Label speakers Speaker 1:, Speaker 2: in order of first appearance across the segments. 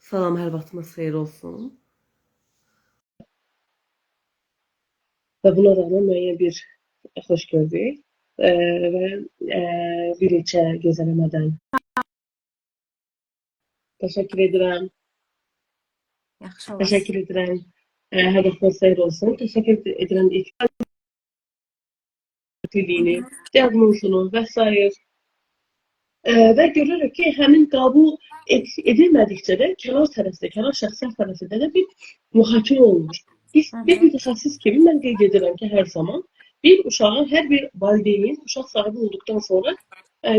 Speaker 1: Salam, hər vaxtınız xeyir olsun. Və buna rağmen müəyyən bir xoş gördük və bir neçə gözələmədən təşəkkür edirəm.
Speaker 2: Yaxşı
Speaker 1: Təşəkkür
Speaker 2: olasın.
Speaker 1: edirəm. Hər vaxtınız xeyir olsun. Təşəkkür edirəm ifadəliyini, diaqnozunu və s. Və görürük ki, həmin qəbul edilmədikcə də kənar tərəfdə, kənar şəxslər tərəfində də bir mühakimə olunur. Biz bir mütəxəssis kimi mən qeyd edirəm ki, hər zaman bir uşağın, hər bir valideynin uşaq sahibi olduqdan sonra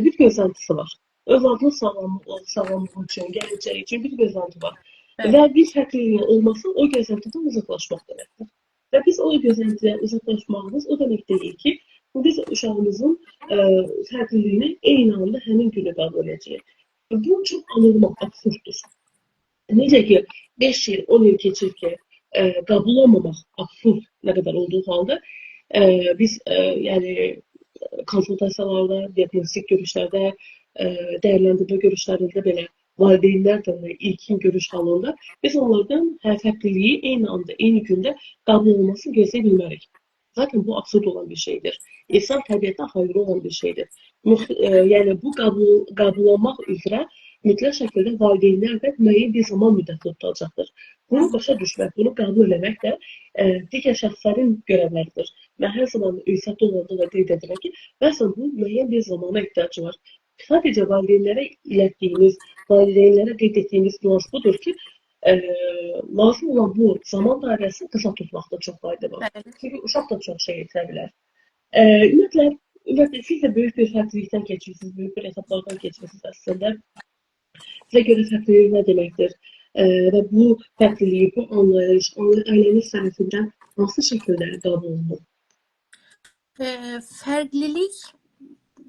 Speaker 1: bir gözləntisi var. Övladının sağlamlığı üçün, gələcəyi üçün bir gözlənti var. Və bir fərqliliyin olması o gözləntidən uzaqlaşmaq deməkdir. Və biz o gözləntidən uzaqlaşmağımız o demək deyil ki, biz uşağımızın fərqliliyini eyni anda həmin günü qəbul edəcəyik. Bu çox anormal, absurddur. Necə ki, 5 il, 10 il keçir ki, qəbul olmamaq absurd nə qədər olduğu halda, biz yəni konsultasiyalarda, diaqnostik görüşlərdə, dəyərləndirmə görüşlərində belə valideynlərlə ilkin görüş halında biz onlardan fərqliliyi eyni anda, eyni gündə qəbul olunmasını gözləyə bilmərik. Zaten bu absurd olan bir şeydir. İnsan təbiətə aykırı olan bir şeydir. Yəni bu qəbullanmaq üzrə mütləq şəkildə valideynlər də müəyyən bir zaman müddəti tutacaqdır. Bunu başa düşmək, bunu qəbul etmək də digər şəxslərin görevləridir. Mən hər zaman ünsiyyətdə olanda da qeyd edirəm ki, bəzən bu müəyyən bir zamana ehtiyacı var. Sadəcə valideynlərə ilətdiyimiz, valideynlərə qeyd etdiyimiz nüans budur ki, lazım olan bu zaman dairəsini qısa tutmaqda çox fayda var. Çünki uşaq da çox şey etə bilər. Ümumiyyətlə, siz də böyük bir fərqlilikdən keçirsiniz, böyük bir etaplardan keçirsiniz əslində. Sizə görə fərqlilik nə deməkdir? Və bu fərqliliyi, bu anlayış, ailəniz tərəfindən hansı şəkildə qəbul olunur?
Speaker 2: Fərqlilik,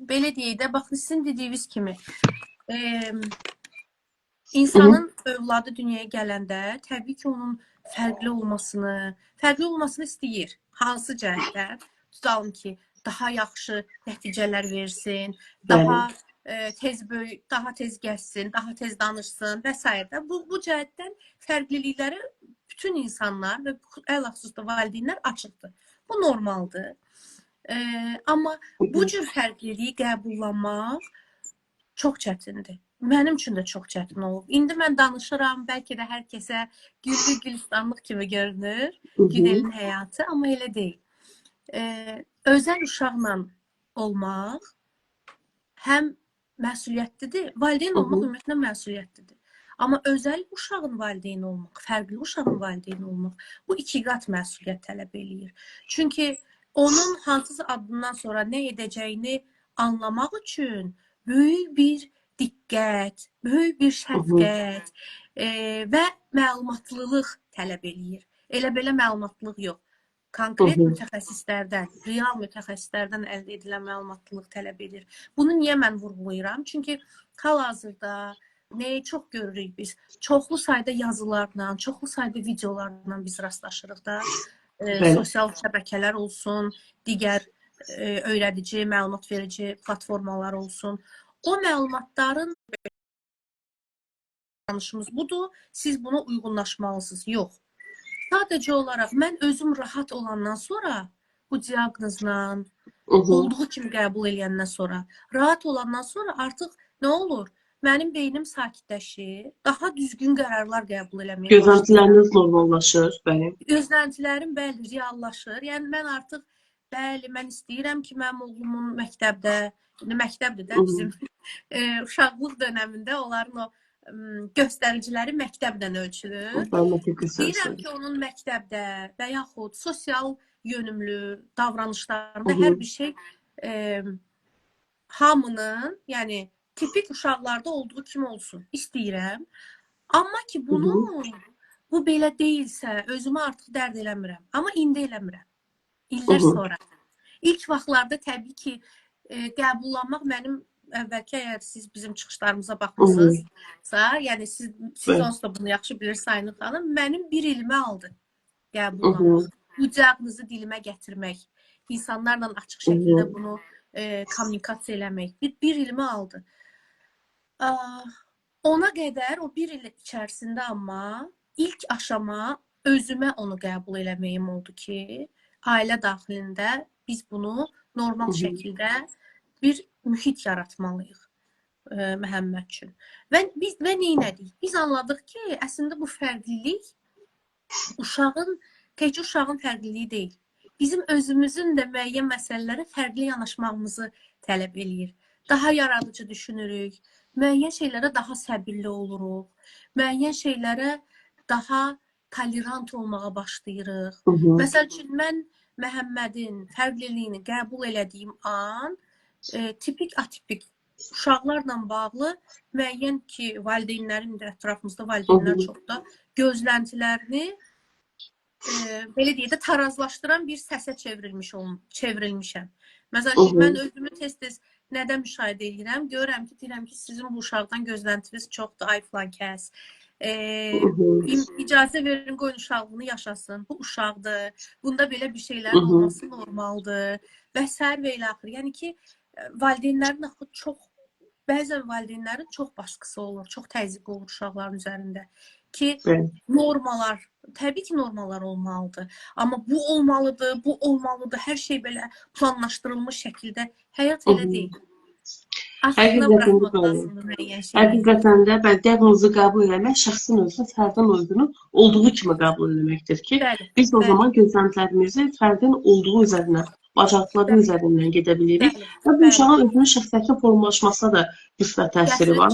Speaker 2: belə deyək də, baxın, sizin dediyiniz kimi, insanın övladı dünyaya gələndə təbii ki, onun fərqli olmasını istəyir. Hansı cəhətdən? Tutalım ki, daha yaxşı nəticələr versin, daha tez böyük, daha tez gəzsin, daha tez danışsın və s. Bu cəhətdən fərqlilikləri bütün insanlar və ələxüsus da valideynlər açıqdır. Bu normaldır. Amma bu cür fərqliliyi qəbullanmaq çox çətindir. Mənim üçün də çox çətin olub. İndi mən danışıram, bəlkə də hər kəsə gülistanlıq kimi görünür, Günelin həyatı, amma elə deyil. Özəl uşaqla olmaq həm məsuliyyətlidir, valideyn olmaq ümumiyyətlə məsuliyyətlidir. Amma özəl uşağın valideyni olmaq, fərqli uşağın valideyni olmaq, bu iki qat məsuliyyət tələb eləyir. Çünki onun hansısa addımdan sonra nə edəcəyini anlamaq üçün böyük bir diqqət, böyük bir şəfqət və məlumatlılıq tələb eləyir. Elə belə məlumatlılıq yox. Konkret mütəxəssislərdən, real mütəxəssislərdən əldə edilən məlumatlılıq tələb edir. Bunu niyə mən vurğulayıram? Çünki hal-hazırda nəyi çox görürük biz? Çoxlu sayda yazılarla, çoxlu sayda videolarla biz rastlaşırıq da. Sosial şəbəkələr olsun, digər öyrədici, məlumat verici platformalar olsun. O məlumatların danışımız budur, siz buna uyğunlaşmalısınız. Yox. Sadəcə olaraq mən özüm rahat olandan sonra, bu diaqnozla olduğu kimi qəbul edəndən sonra, rahat olandan sonra artıq nə olur? Mənim beynim sakitləşir, daha düzgün qərarlar qəbul eləməyə başlayır.
Speaker 1: Gözləntiləriniz normallaşır, bəli.
Speaker 2: Gözləntilərim, bəli, reallaşır. Yəni mən artıq, bəli, mən istəyirəm ki, mənim oğlumun məktəbdə, məktəbdir də bizim uşaqlıq dönəmində onların o göstəriciləri məktəblə ölçülür. İstəyirəm ki, onun məktəbdə və yaxud sosial yönümlü davranışlarında hər bir şey hamının, yəni tipik uşaqlarda olduğu kimi olsun. İstəyirəm. Amma ki, bu belə deyilsə, özümü artıq dərd eləmirəm. Amma indi eləmirəm. İllər sonra. İlk vaxtlarda təbii ki, qəbullanmaq mənim əvvəlki, əgər siz bizim çıxışlarımıza baxmısınızsa, yəni siz onsuz da bunu yaxşı bilirsiniz, Aynur xanım, mənim bir ilimi aldı qəbullanmaq. Bu diaqnozu dilimə gətirmək, insanlarla açıq şəkildə bunu kommunikasiya eləmək. Bir ilimi aldı. Ona qədər o bir il içərisində amma ilk aşama özümə onu qəbul eləməyim oldu ki, ailə daxilində biz bunu normal şəkildə bir mühit yaratmalıyıq Məhəmməd üçün. Və nə etdik? Biz anladıq ki, əslində bu fərqlilik təkcə uşağın fərqliliyi deyil. Bizim özümüzün də müəyyən məsələlərə fərqli yanaşmağımızı tələb eləyir. Daha yaradıcı düşünürük, müəyyən şeylərə daha səbirli oluruq, müəyyən şeylərə daha tolerant olmağa başlayırıq. Məsəl üçün, mən Məhəmmədin fərqliliyini qəbul elədiyim an tipik, atipik uşaqlarla bağlı müəyyən ki, valideynlərin də ətrafımızda valideynlər çox da gözləntilərini belə deyə də tarazlaşdıran bir səsə çevrilmişəm. Məsələn ki, mən özümü tez-tez nədən müşahidə edirəm? Görürəm ki, deyirəm ki, sizin bu uşaqdan gözləntiniz çoxdur, ay filan kəs. İcazə verin, qoyun uşaqlığını yaşasın. Bu uşaqdır. Bunda belə bir şeylər olması normaldır. Və s. və ilə axır. Yəni ki, valideynlərin bəzən valideynlərin çox baskısı olur, çox təzyiqi olur uşaqların üzərində. Ki, normalar, təbii ki, normalar olmalıdır. Amma bu olmalıdır, hər şey belə planlaşdırılmış şəkildə. Həyat elə deyil. Aslında bıraxmaq lazımdır müəyyən şeyləri.
Speaker 1: Həqiqətən də diaqnozu qəbul eləmək şəxsin özünü, fərdin özünü olduğu kimi qəbul eləməkdir ki, biz o zaman gözləntilərimizi fərdin olduğu üzərinə, bacarıqların üzərindən gedə bilirik. Və bu uşağın özünün şəxsiyyətin formalaşmasına da müsbət təsiri var.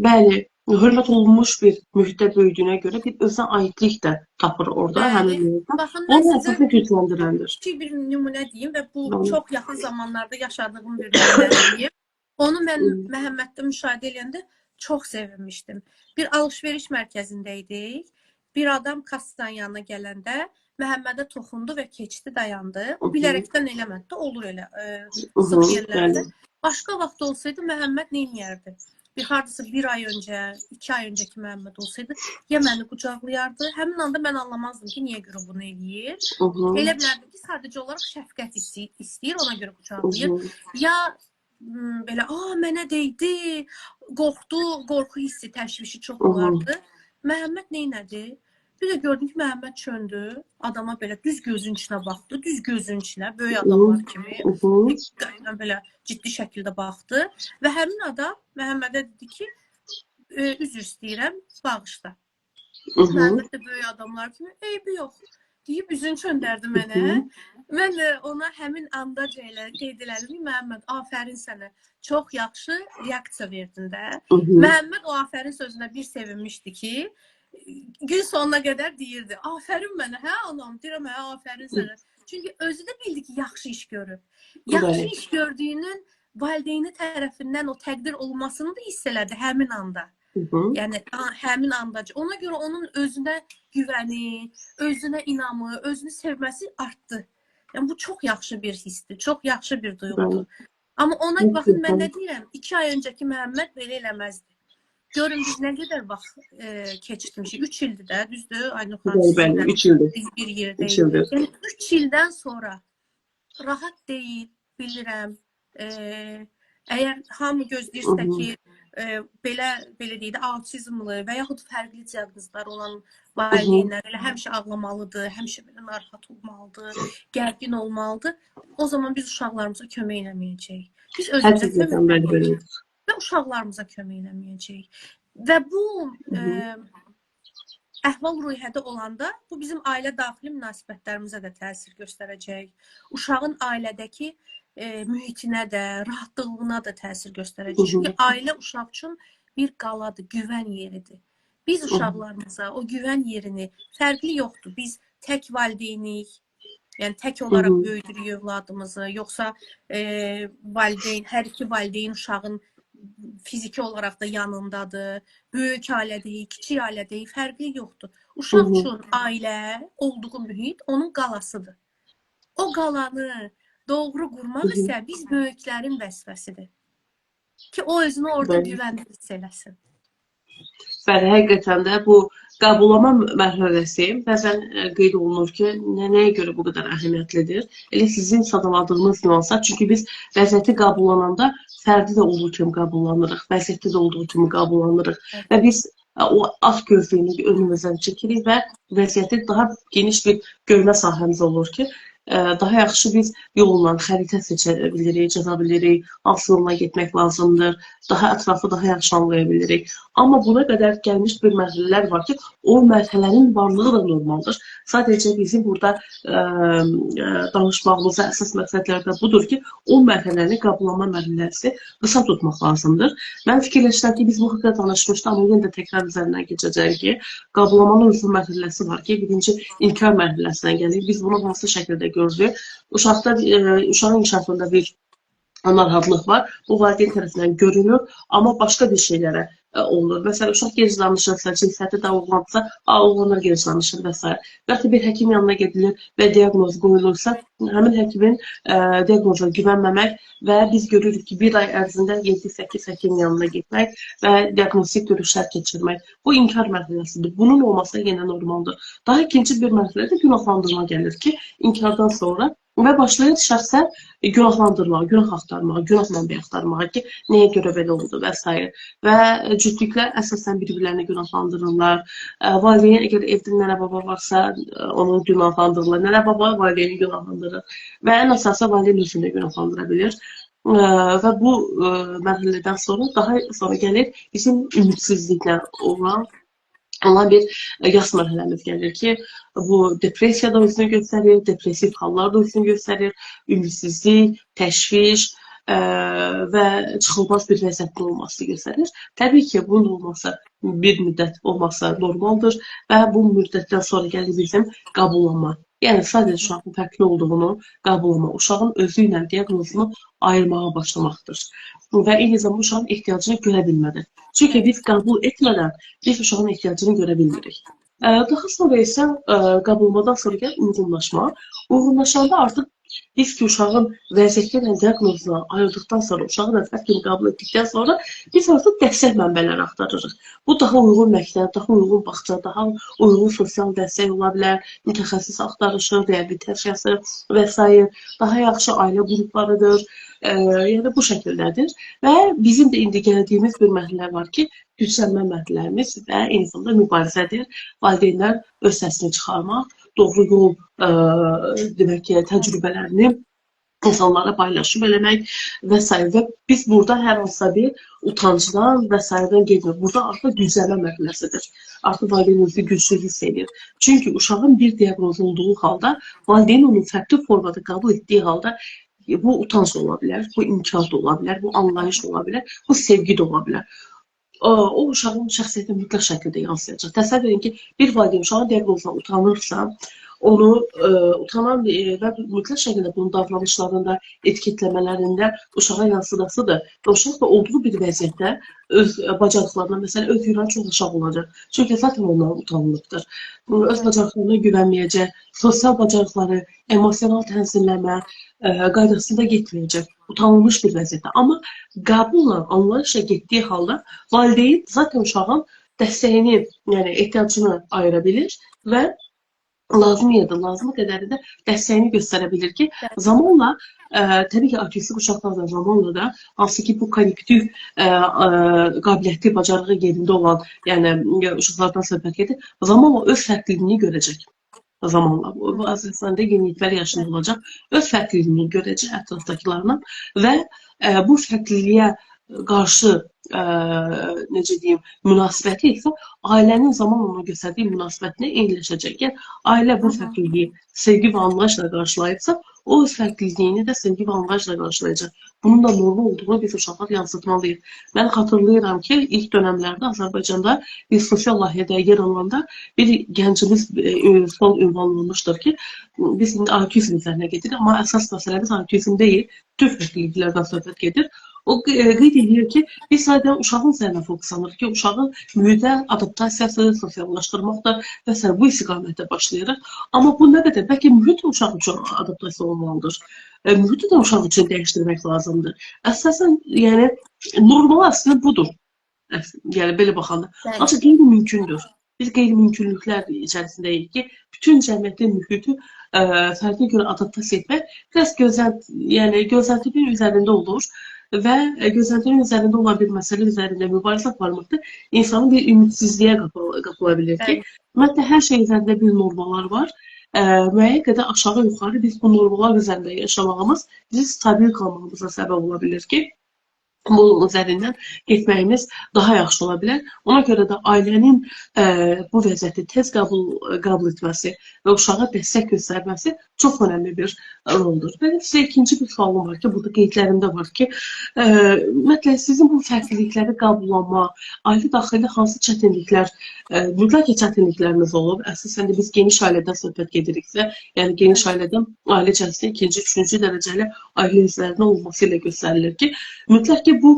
Speaker 1: Bəli, hörmət olunmuş bir mühitdə böyüdüyünə görə bir özünə aidlik də tapır orada, həmin mühitdə. Onun əsasını gücləndirəndir.
Speaker 2: Kiçik bir nümunə deyim və bu çox yaxın zamanlarda yaşadığım bir nümunə deyim. Onu mən Məhəmməddə müşahidə edəndə çox sevinmişdim. Bir alış-veriş mərkəzində idik. Bir adam kassanın yanına gələndə Məhəmmədə toxundu və keçdi, dayandı. O bilərəkdən eləmədi də, olur elə sıx yerlərdə. Başqa vaxt olsaydı Məhəmməd nə edərdi? Bir hardasa 1 ay öncə, 2 ay öncəki Məhəmməd olsaydı, ya məni qucaqlayardı. Həmin anda mən anlamazdım ki, niyə görə bunu eləyir. Elə bilərdim ki, sadəcə olaraq şəfqət istəyir, ona görə qucaqlayır. Ya belə, mənə deydi, qorxu hissi, təşvişi çox olardı. Məhəmməd nə etdi? Bir də gördüm ki, Məhəmməd çöndü, adama belə düz gözün içinə baxdı, düz gözün içinə, böyük adamlar kimi, belə ciddi şəkildə baxdı və həmin adam Məhəmmədə dedi ki, üzr istəyirəm, bağışla. Məhəmməd də böyük adamlar kimi, eybi yox, deyib üzünü çöndərdi mənə. Mən də ona həmin anda qeyd elədim ki, Məhəmməd, afərin sənə, çox yaxşı reaksiya verdin də. Məhəmməd o afərin sözünə bir sevinmişdi ki, gün sonuna qədər deyirdi, afərin mənə, hə anam, deyirəm, hə, afərin sənə. Çünki özü də bildi ki, yaxşı iş görüb. Yaxşı iş gördüyünün valideyni tərəfindən o təqdir olmasını da hiss elədi həmin anda. Yəni, həmin andacı. Ona görə onun özünə güvəni, özünə inamı, özünü sevməsi artdı. Yəni, bu çox yaxşı bir hissdir, çox yaxşı bir duyğudur. Amma ona baxın, mən nə deyirəm, 2 ay öncəki Məhəmməd belə eləməzdi. Görün, biz nə qədər vaxt keçirmişik. 3 ildir də, düzdür? Aynur xanım, sizinlə biz bir yerdəyik. Yəni, 3 ildən sonra rahat deyil, bilirəm. Əgər hamı gözləyirsə ki, belə deyək də, autizmli və yaxud fərqli diaqnozlar olan valideynlər elə həmişə ağlamalıdır, həmişə belə narahat olmalıdır, gərgin olmalıdır. O zaman biz uşaqlarımıza kömək eləməyəcəyik. Biz özümüzə kömək eləməyəcəyik. Və uşaqlarımıza kömək eləməyəcəyik. Və bu əhval-ruhiyyədə olanda bu bizim ailə daxili münasibətlərimizə də təsir göstərəcək. Uşağın ailədəki mühitinə də, rahatlığına da təsir göstərəcək. Çünki ailə uşaq üçün bir qaladır, güvən yeridir. Biz uşaqlarımıza o güvən yerini fərqli yoxdur. Biz tək valideynik, yəni tək olaraq böyüdürük övladımızı, yoxsa valideyn, hər iki valideyn uşağın fiziki olaraq da yanındadır, böyük ailədəyik, kiçik ailədəyik, fərqli yoxdur. Uşaq üçün ailə, olduğu mühit onun qalasıdır. O qalanı doğru qurmaq isə biz böyüklərin vəzifəsidir. Ki, o özünü orada güvəndə hiss eləsin.
Speaker 1: Bəli, həqiqətən də bu qəbullama mərhələsi bəzən qeyd olunur ki, nəyə görə bu qədər əhəmiyyətlidir? Elə sizin sadaladığınız nüanslar, çünki biz vəziyyəti qəbullananda fərdi də olduğu kimi qəbullanırıq, vəziyyətdə də olduğu kimi qəbullanırıq və biz o az gözlüyünü önümüzdən çəkirik və vəziyyəti daha geniş bir görmə sahəmiz olur ki, daha yaxşı biz yolla xəritə seçə bilirik, cəza bilirik, hansı yolla getmək lazımdır, daha ətrafı daha yaxşı anlaya bilirik. Amma buna qədər gəlmiş bir mərhələlər var ki, o mərhələnin varlığı da normaldır. Sadəcə bizim burada danışmağımıza əsas məqsədlərdən budur ki, o mərhələni qəbullanma mərhələsi qısa tutmaq lazımdır. Mən fikirləşirəm ki, biz bu haqda danışmışdıq, amma yenə də təkrar üzərindən keçəcək ki, qəbullanmanın uzun mərhələsi var ki, birinci inkar mərhələsinə gəlir. Biz bunu hansı şəkildə görürük? Uşağın inkişafında bir narahatlıq var. Bu valideyn tərəfindən görünür, amma başqa bir şeylərə olur. Məsələn, uşaq gec danışırsa, cinsiyyəti də oğlansa, oğlanlar gec danışır və s. Və ya bir həkim yanına gedilir və diaqnoz qoyulursa, həmin həkimin diaqnoza güvənməmək və biz görürük ki, bir ay ərzində 7-8 həkim yanına getmək və diaqnostik görüşlər keçirmək. Bu inkar mərhələsidir. Bunun olması yenə normaldır. Daha ikinci bir mərhələdə günahlandırma gəlir ki, inkardan sonra və başlayır şəxsən günahlandırmağa, günah axtarmağa, günah mənbəyi axtarmağa ki, nəyə görə belə oldu və s. Və cütlüklər əsasən bir-birlərini günahlandırırlar. Valideyn əgər evdə nənə-baba varsa, onu günahlandırırlar. Nənə-baba valideyni günahlandırır və ən əsası valideyn özünü də günahlandıra bilir. Və bu mərhələdən sonra daha sonra gəlir bizim ümidsizliklə olan bir yas mərhələmiz gəlir ki, bu depressiya da özünü göstərir, depressiv hallar da özünü göstərir, ümidsizlik, təşviş və çıxılmaz bir vəziyyətdə olması göstərir. Təbii ki, bunun olması bir müddət olması normaldır və bu müddətdən sonra gəlir bizim qəbullanma. Yəni, sadəcə uşağın fərqli olduğunu qəbullanma, uşağın özü ilə diaqnozunu ayırmağa başlamaqdır. Və eyni zamanda uşağın ehtiyacını görə bilmədir. Çünki biz qəbul etmədən biz uşağın ehtiyacını görə bilmirik. Daha sonra isə qəbulmadan sonra gəlir uyğunlaşma. Uyğunlaşanda artıq biz ki, uşağın vəziyyəti ilə diaqnozuna ayırdıqdan sonra, uşağı da fərq kimi qəbul etdikdən sonra biz artıq dəstək mənbələri axtarırıq. Bu daha uyğun məktəb, daha uyğun bağça, daha uyğun sosial dəstək ola bilər, mütəxəssis axtarışı, reabilitasiyası və s. Daha yaxşı ailə qruplarıdır. Yəni bu şəkildədir və bizim də indi gəldiyimiz bir mərhələ var ki, güclənmə mərhələmiz və eyni zamanda mübarizədir. Valideynlər öz səsini çıxarmaq, doğru yol demək ki, təcrübələrini insanlara paylaşım eləmək və s. Və biz burada hər hansısa bir utancdan və s.dən gedmir. Burada artıq güclənmə mərhələsidir. Artıq valideyn özü güclü hiss edir. Çünki uşağın bir diaqnoz olduğu halda, valideyn onu fərqli formada qəbul etdiyi halda bu utanc da ola bilər, bu inkar da ola bilər, bu anlayış da ola bilər, bu sevgi də ola bilər. O uşağın şəxsiyyəti mütləq şəkildə yansıyacaq. Təsəvvür edin ki, bir valideyn uşağın diaqnozuna utanırsa, onu utanan və mütləq şəkildə bunun davranışlarında, etiketləmələrində uşağa yansıdasıdır. Və uşaq da olduğu bir vəziyyətdə öz bacarıqlarına, məsələn, öz güvəni çox aşağı olacaq. Çünki zaten ondan utanılıbdır. Öz bacarıqlarına güvənməyəcək, sosial bacarıqları, emosional tənzimləmə qaydasında getməyəcək. Utanılmış bir vəziyyətdə. Amma qəbulla, anlayışla getdiyi halda valideyn zaten uşağın dəstəyini, yəni ehtiyacını ayıra bilir və lazım yerdə, lazım qədərdə dəstəyini göstərə bilir ki, zamanla, təbii ki, autistik uşaqlar da zamanla da, hansı ki, bu konnektiv qabiliyyəti, bacarığı yerində olan, yəni uşaqlardan söhbət gedir, zamanla öz fərqliliğini görəcək. Zamanla, bu əsasən yeniyetmə yaşında olacaq, öz fərqliliyini görəcək ətrafdakılarla və bu fərqliliyə qarşı necə deyim, münasibəti isə ailənin zaman ona göstərdiyi münasibətinə eyniləşəcək. Yəni, ailə bu fərqliliyi sevgi və anlayışla qarşılayıbsa, o öz fərqliliyini də sevgi və anlayışla qarşılayacaq. Bunun da normal olduğunu biz uşaqlar yansıtmalıyıq. Mən xatırlayıram ki, ilk dönəmlərdə Azərbaycanda bir sosial layihədə yer alanda bir gəncimiz son ünvanlanmışdır ki, biz indi autizm üzərinə gedirik, amma əsas məsələmiz autizm deyil, bütün fərqliliklərdən söhbət gedir. O qeyd edir ki, biz sadəcə uşağın üzərinə fokuslanırıq ki, uşağın mühitə adaptasiyası, sosiallaşdırmaqda və s. bu istiqamətdə başlayırıq. Amma bu nə qədər? Bəlkə mühit uşaq üçün adaptasiya olmalıdır. Mühiti də uşaq üçün dəyişdirmək lazımdır. Əsasən, yəni, normal əslində budur. Yəni, belə baxanda. Ancaq qeyri-mümkündür. biz qeyri-mümkünlüklər içərisindəyik ki, bütün cəmiyyətin mühiti fərqə görə adaptasiya etmək biraz gözləntinin üzərində olur və gözləntinin üzərində olan bir məsələ üzərində mübarizə aparmaq da insanı bir ümidsizliyə qapıla bilir ki,
Speaker 2: Bəli.
Speaker 1: ümumiyyətlə hər şey üzərində bir normalar var. Müəyyən qədər aşağı-yuxarı biz bu normalar üzərində yaşamağımız bizi stabil qalmağımıza səbəb ola bilir ki, bunun üzərindən getməyimiz daha yaxşı ola bilər. Ona görə də ailənin bu vəziyyəti tez qəbul etməsi və uşağa dəstək göstərməsi çox önəmli bir roldur. Və sizə ikinci bir sualım var ki, burada qeydlərimdə var ki, ümumiyyətlə sizin bu fərqlilikləri qəbullanma, ailə daxilində hansı çətinliklər, mütləq çətinlikləriniz olub? Əsasən də biz geniş ailədən söhbət gediriksə, yəni geniş ailədən ailə içərisində ikinci, üçüncü dərəcəli ailə üzvlərinin olması ilə göstərilir ki, mütləq ki, bu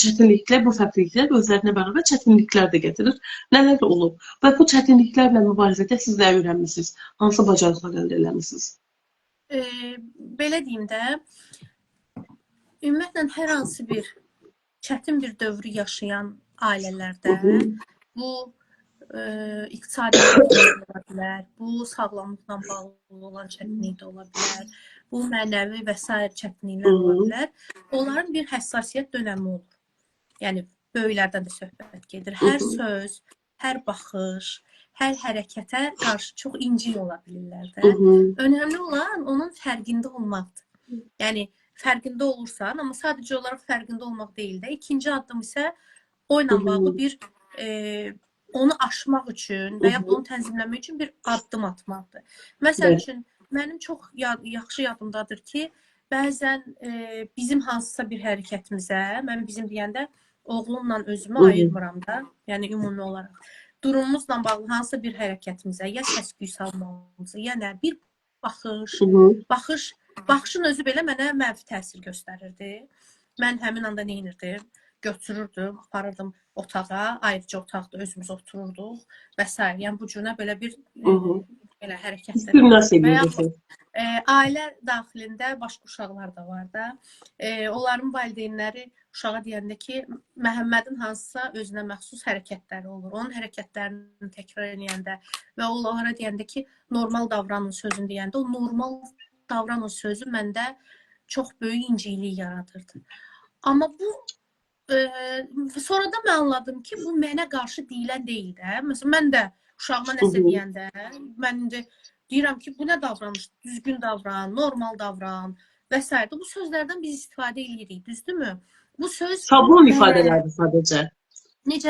Speaker 1: çətinliklər, bu fərqliliklər özlərinə bərabər çətinliklər də gətirir. Nələr olub? Və bu çətinliklərlə mübarizədə siz nə öyrənmisiniz? Hansı bacarıqlar əldə eləmisiniz?
Speaker 2: Belə deyim də, ümumiyyətlə hər hansı bir çətin bir dövrü yaşayan ailələrdə bu iqtisadi ola bilər, bu sağlamlıqla bağlı olan çətinlik də ola bilər, bu mənəvi və s. çətinliklər ola bilər. Onların bir həssasiyyət dönəmi olur. Yəni, böyüklərdən də söhbət gedir. Hər söz, hər baxış, hər hərəkətə qarşı çox incil ola bilirlər də. Önəmli olan onun fərqində olmaqdır. Yəni, fərqində olursan, amma sadəcə olaraq fərqində olmaq deyil də. İkinci addım isə o ilə bağlı bir onu aşmaq üçün və ya onu tənzimləmək üçün bir addım atmaqdır. Məsəl üçün, mənim çox yaxşı yadımdadır ki, bəzən bizim hansısa bir hərəkətimizə, mən bizim deyəndə oğlumla özümü ayırmıram da, yəni ümumi olaraq, durumumuzla bağlı hansısa bir hərəkətimizə, ya səs-küy salmamızı, ya nə, bir baxışın özü belə mənə mənfi təsir göstərirdi. Mən həmin anda nə edirdim? Götürürdüm, aparırdım otağa, ayrıca otaqda özümüz otururduq və s. Yəni bu cürə belə bir belə hərəkətlər. Ailə daxilində başqa uşaqlar da var da. Onların valideynləri uşağa deyəndə ki, Məhəmmədin hansısa özünə məxsus hərəkətləri olur. Onun hərəkətlərini təkrar edəndə və onlara deyəndə ki, normal davranın sözünü deyəndə, o normal davranın sözü məndə çox böyük inciklik yaradırdı. Amma bu sonradan mən anladım ki, bu mənə qarşı deyilən deyil də. Məsələn, mən də uşağıma nəsə deyəndə, mən indi deyirəm ki, bu nə davranış, düzgün davran, normal davran və s. Bu sözlərdən biz istifadə edirik, düzdürmü? Bu söz...
Speaker 1: Şablon ifadələrdir sadəcə.
Speaker 2: Necə?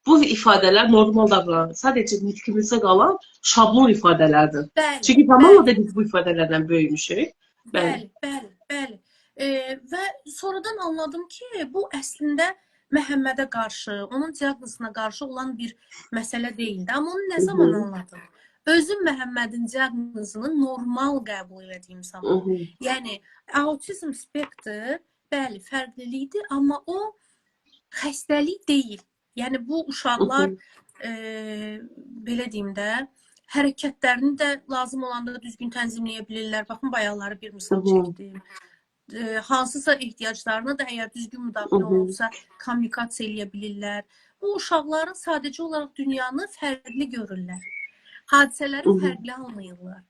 Speaker 1: Bu ifadələr normal davran, sadəcə nitqimizdə qalan şablon ifadələrdir. Çünki tamamla da biz bu ifadələrlə böyümüşük.
Speaker 2: Bəli. Və sonradan anladım ki, bu əslində Məhəmmədə qarşı, onun diaqnozuna qarşı olan bir məsələ deyildi. Amma onu nə zaman anladım? Özüm Məhəmmədin diaqnozunu normal qəbul etdiyim zaman. Yəni, autizm spektr, bəli, fərqlilikdir, amma o xəstəlik deyil. Yəni, bu uşaqlar, belə deyim də, hərəkətlərini də lazım olanda düzgün tənzimləyə bilirlər. Baxın, bayaqları bir misal çəkdim. Hansısa ehtiyaclarına da əgər düzgün müdaxilə olunursa, kommunikasiya eləyə bilirlər. Bu uşaqların sadəcə olaraq dünyanı fərqli görürlər. Hadisələri fərqli anlayırlar.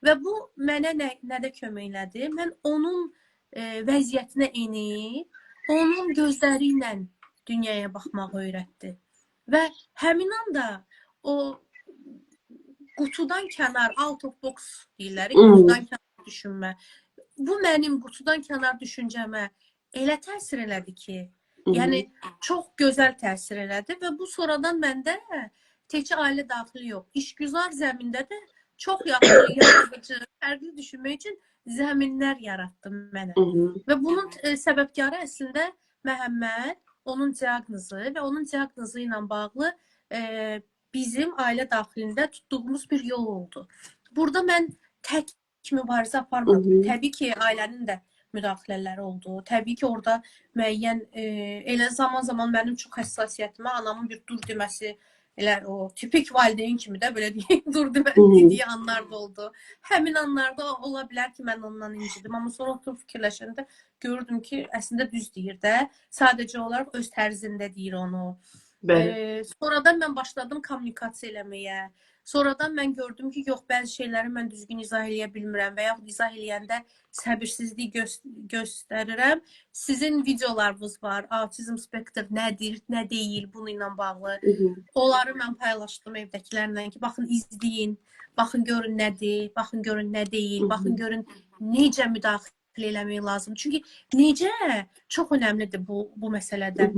Speaker 2: Və bu mənə nədə kömək elədi? Mən onun vəziyyətinə enib, onun gözləri ilə dünyaya baxmağı öyrətdi. Və həmin anda o qutudan kənar, out of box deyirlər, qutudan kənar düşünmə. Bu mənim qutudan kənar düşüncəmə elə təsir elədi ki, yəni çox gözəl təsir elədi və bu sonradan məndə təkcə ailə daxili yox, işgüzar zəmində də çox yaxşı, yaradıcı, fərqli düşünmək üçün zəminlər yaratdı mənə. Və bunun səbəbkarı əslində Məhəmməd, onun diaqnozu və onun diaqnozu ilə bağlı bizim ailə daxilində tutduğumuz bir yol oldu. Burada mən tək mübarizə aparmadım. Təbii ki, ailənin də müdaxilələri oldu. Təbii ki, orada müəyyən, elə zaman mənim çox həssasiyyətimə anamın bir dur deməsi, elə o tipik valideyn kimi də belə deyək, dur dediyi anlar da oldu. Həmin anlarda ola bilər ki, mən ondan incidim. Amma sonra oturub fikirləşəndə gördüm ki, əslində düz deyir də. Sadəcə olaraq öz tərzində deyir onu.
Speaker 1: Bəli.
Speaker 2: Sonradan mən başladım kommunikasiya eləməyə. Sonradan mən gördüm ki, yox, bəzi şeyləri mən düzgün izah eləyə bilmirəm və yaxud izah eləyəndə səbirsizlik göstərirəm. Sizin videolarınız var. Autizm spektr nədir, nə deyil, bununla bağlı. Onları mən paylaşdım evdəkilərlə ki, baxın izləyin, baxın görün nədir, baxın görün nə deyil, baxın görün necə müdaxilə eləmək lazım. Çünki necə çox önəmlidir bu məsələdə.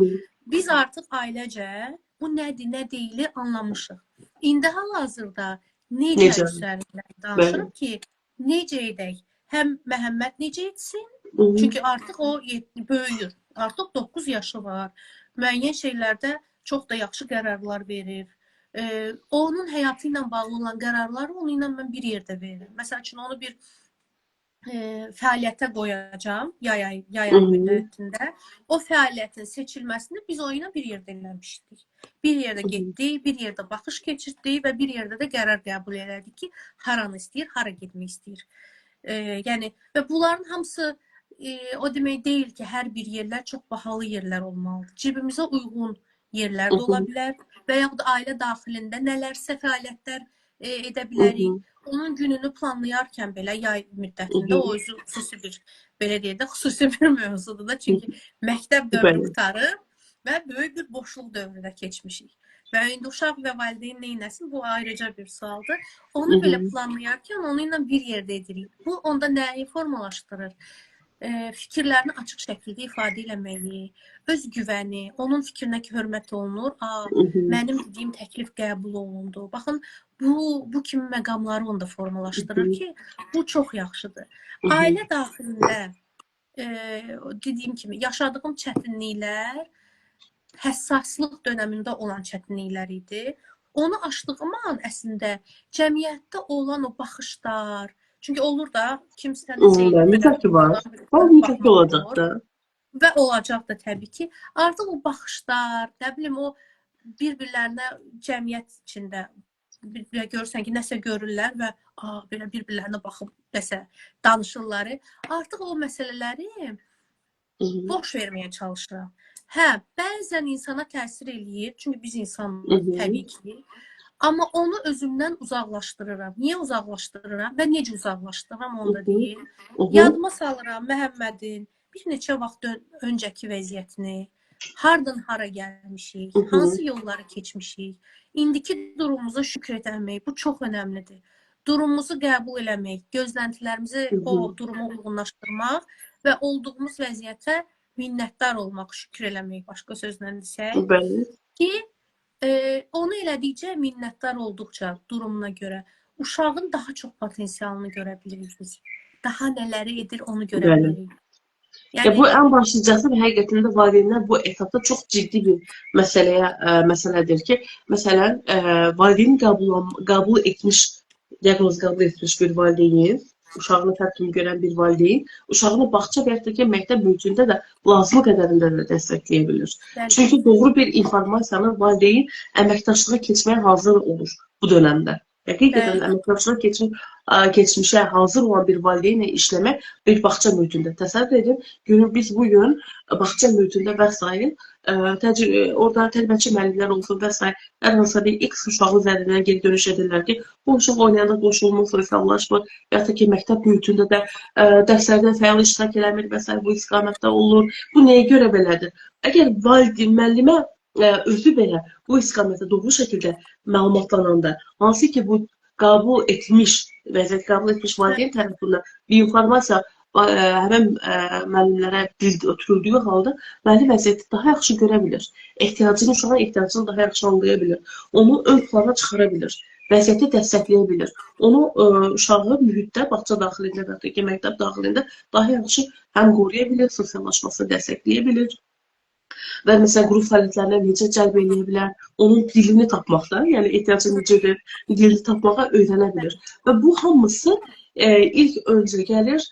Speaker 2: Biz artıq ailecə bu nədir, nə deyili anlamışıq. İndi hal-hazırda necə üzərindən danışırıq ki, necə edək? Həm Məhəmməd necə etsin? Çünki artıq o böyüyür. Artıq 9 yaşı var. Müəyyən şeylərdə çox da yaxşı qərarlar verir. Onun həyatı ilə bağlı olan qərarları onunla mən bir yerdə veririm. Məsəl üçün onu bir fəaliyyətə qoyacağam yay müddətində. O fəaliyyətin seçilməsini biz o ilə bir yerdə eləmişdik. Bir yerdə getdik, bir yerdə baxış keçirdik və bir yerdə də qərar qəbul elədik ki, haranı istəyir, hara getmək istəyir. Yəni və bunların hamısı o demək deyil ki, hər bir yerlər çox bahalı yerlər olmalıdır. Cibimizə uyğun yerlər də ola bilər və yaxud da ailə daxilində nələrsə fəaliyyətlər edə bilərik. Onun gününü planlayarkən belə yay müddətində o özü xüsusi bir, belə deyək də, xüsusi bir mövzudur da. Çünki məktəb dövrü qurtarıb və böyük bir boşluq dövrünə keçmişik. Və indi uşaq və valideyn neynəsin? Bu ayrıca bir sualdır. Onu belə planlayarkən onu ilə bir yerdə edirik. Bu onda nəyi formalaşdırır? Fikirlərini açıq şəkildə ifadə eləməyi, öz güvəni, onun fikrinə ki, hörmət olunur. Mənim dediyim təklif qəbul olundu. Baxın, bu kimi məqamları onda formalaşdırır ki, bu çox yaxşıdır. Ailə daxilində dediyim kimi yaşadığım çətinliklər həssaslıq dönəmində olan çətinliklər idi. Onu aşdığım an əslində cəmiyyətdə olan o baxışlar, çünki olur da kimsə
Speaker 1: mütləq var. Mütləq olacaq da.
Speaker 2: Və olacaq da təbii ki. Artıq o baxışlar, nə bilim o bir-birlərinə cəmiyyət içində görürsən ki, nəsə görürlər və belə bir-birlərinə baxıb nəsə danışırlar. Artıq o məsələləri boş verməyə çalışıram. Hə, bəzən insana təsir eləyir, çünki biz insanlarıq təbii ki. Amma onu özümdən uzaqlaşdırıram. Niyə uzaqlaşdırıram və necə uzaqlaşdırıram onu da deyim. Yadıma salıram Məhəmmədin bir neçə vaxt öncəki vəziyyətini, hardan hara gəlmişik, hansı yolları keçmişik, indiki durumumuza şükür etmək, bu çox önəmlidir. Durumumuzu qəbul eləmək, gözləntilərimizi o duruma uyğunlaşdırmaq və olduğumuz vəziyyətə minnətdar olmaq, şükür eləmək, başqa sözlə desək. Ki, onu elədikcə, minnətdar olduqca durumuna görə uşağın daha çox potensialını görə bilirik biz. Daha nələri edir, onu görə bilirik.
Speaker 1: Yəni, bu ən başlıcası və həqiqətən də valideynlər bu etapda çox ciddi bir məsələdir ki, məsələn, valideyni qəbul etmiş, diaqnoz qəbul etmiş bir valideyn, uşağını fərq kimi görən bir valideyn, uşağını bağça və yaxud da ki, məktəb mühitində də lazımı qədərində də dəstəkləyə bilir. Çünki doğru bir informasiyanı valideyn əməkdaşlığa keçməyə hazır olur bu dönəmdə. Həqiqətən əməkdaşlığa keçmişə hazır olan bir valideynlə işləmək bir bağça mühitində. Təsəvvür edin, biz bugün bağça mühitində və s. orada tərbiyyəçi müəllimlər olsun və s. hər hansısa bir X uşağı üzərindən geri dönüş edirlər ki, bu uşaq oynayanda qoşulmur, sosiallaşmır və ya da ki, məktəb mühitində də dərslərdə fəal iştirak eləmir və s. bu istiqamətdə olur. Bu nəyə görə belədir? Əgər müəllimə özü belə bu istiqamətdə doğru şəkildə məlumatlananda, hansı ki bu qəbul etmiş, vəziyyət qəbul etmiş valideyn tərəfindən bir informasiya həmən müəllimlərə ötürüldüyü halda müəllim vəziyyəti daha yaxşı görə bilir. Uşağın ehtiyacını daha yaxşı anlaya bilir. Onu ön plana çıxara bilir. Vəziyyəti dəstəkləyə bilir. Onu uşağı mühitdə, bağça daxilində və ya məktəb daxilində daha yaxşı həm qoruya bilir, sosiallaşmasını dəstəkləyə bilir. Və məsələn, qrup fəaliyyətlərinə necə cəlb edə bilər, onun dilini tapmaqda, yəni ehtiyacı necədir, dilini tapmağa öyrənə bilir. Və bu hamısı ilk öncə gəlir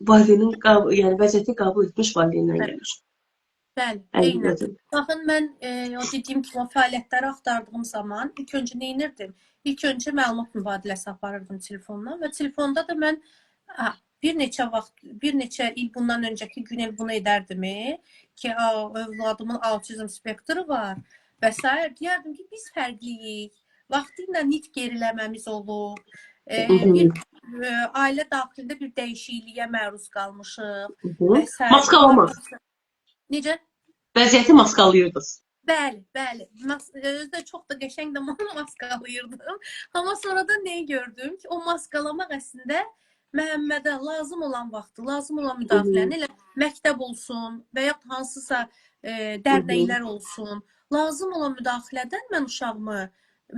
Speaker 1: valideynin, yəni vəziyyəti qəbul etmiş valideyndən gəlir.
Speaker 2: Bəli, eynən. Baxın, mən o dediyim kimi o fəaliyyətləri axtardığım zaman ilk öncə nə edirdim? İlk öncə məlumat mübadiləsi aparırdım telefondan və telefonda da mən bir neçə il bundan öncəki gün il bunu edərdimi ki, övladımın autizm spektri var və s. Deyərdim ki, biz fərqliyik. Vaxtı ilə nitq geriləməmiz olub. Bir ailə daxilində bir dəyişikliyə məruz qalmışıq və s.
Speaker 1: Maskalama.
Speaker 2: Necə?
Speaker 1: Vəziyyəti maskalayırdınız.
Speaker 2: Bəli, bəli. Özdə çox da qəşəng də maskalayırdım. Amma sonradan nəyi gördüm ki, o maskalamaq əslində Məhəmmədə lazım olan vaxtı, lazım olan müdaxiləni, elə məktəb olsun və ya hansısa dərnəklər olsun, lazım olan müdaxilədən mən uşağımı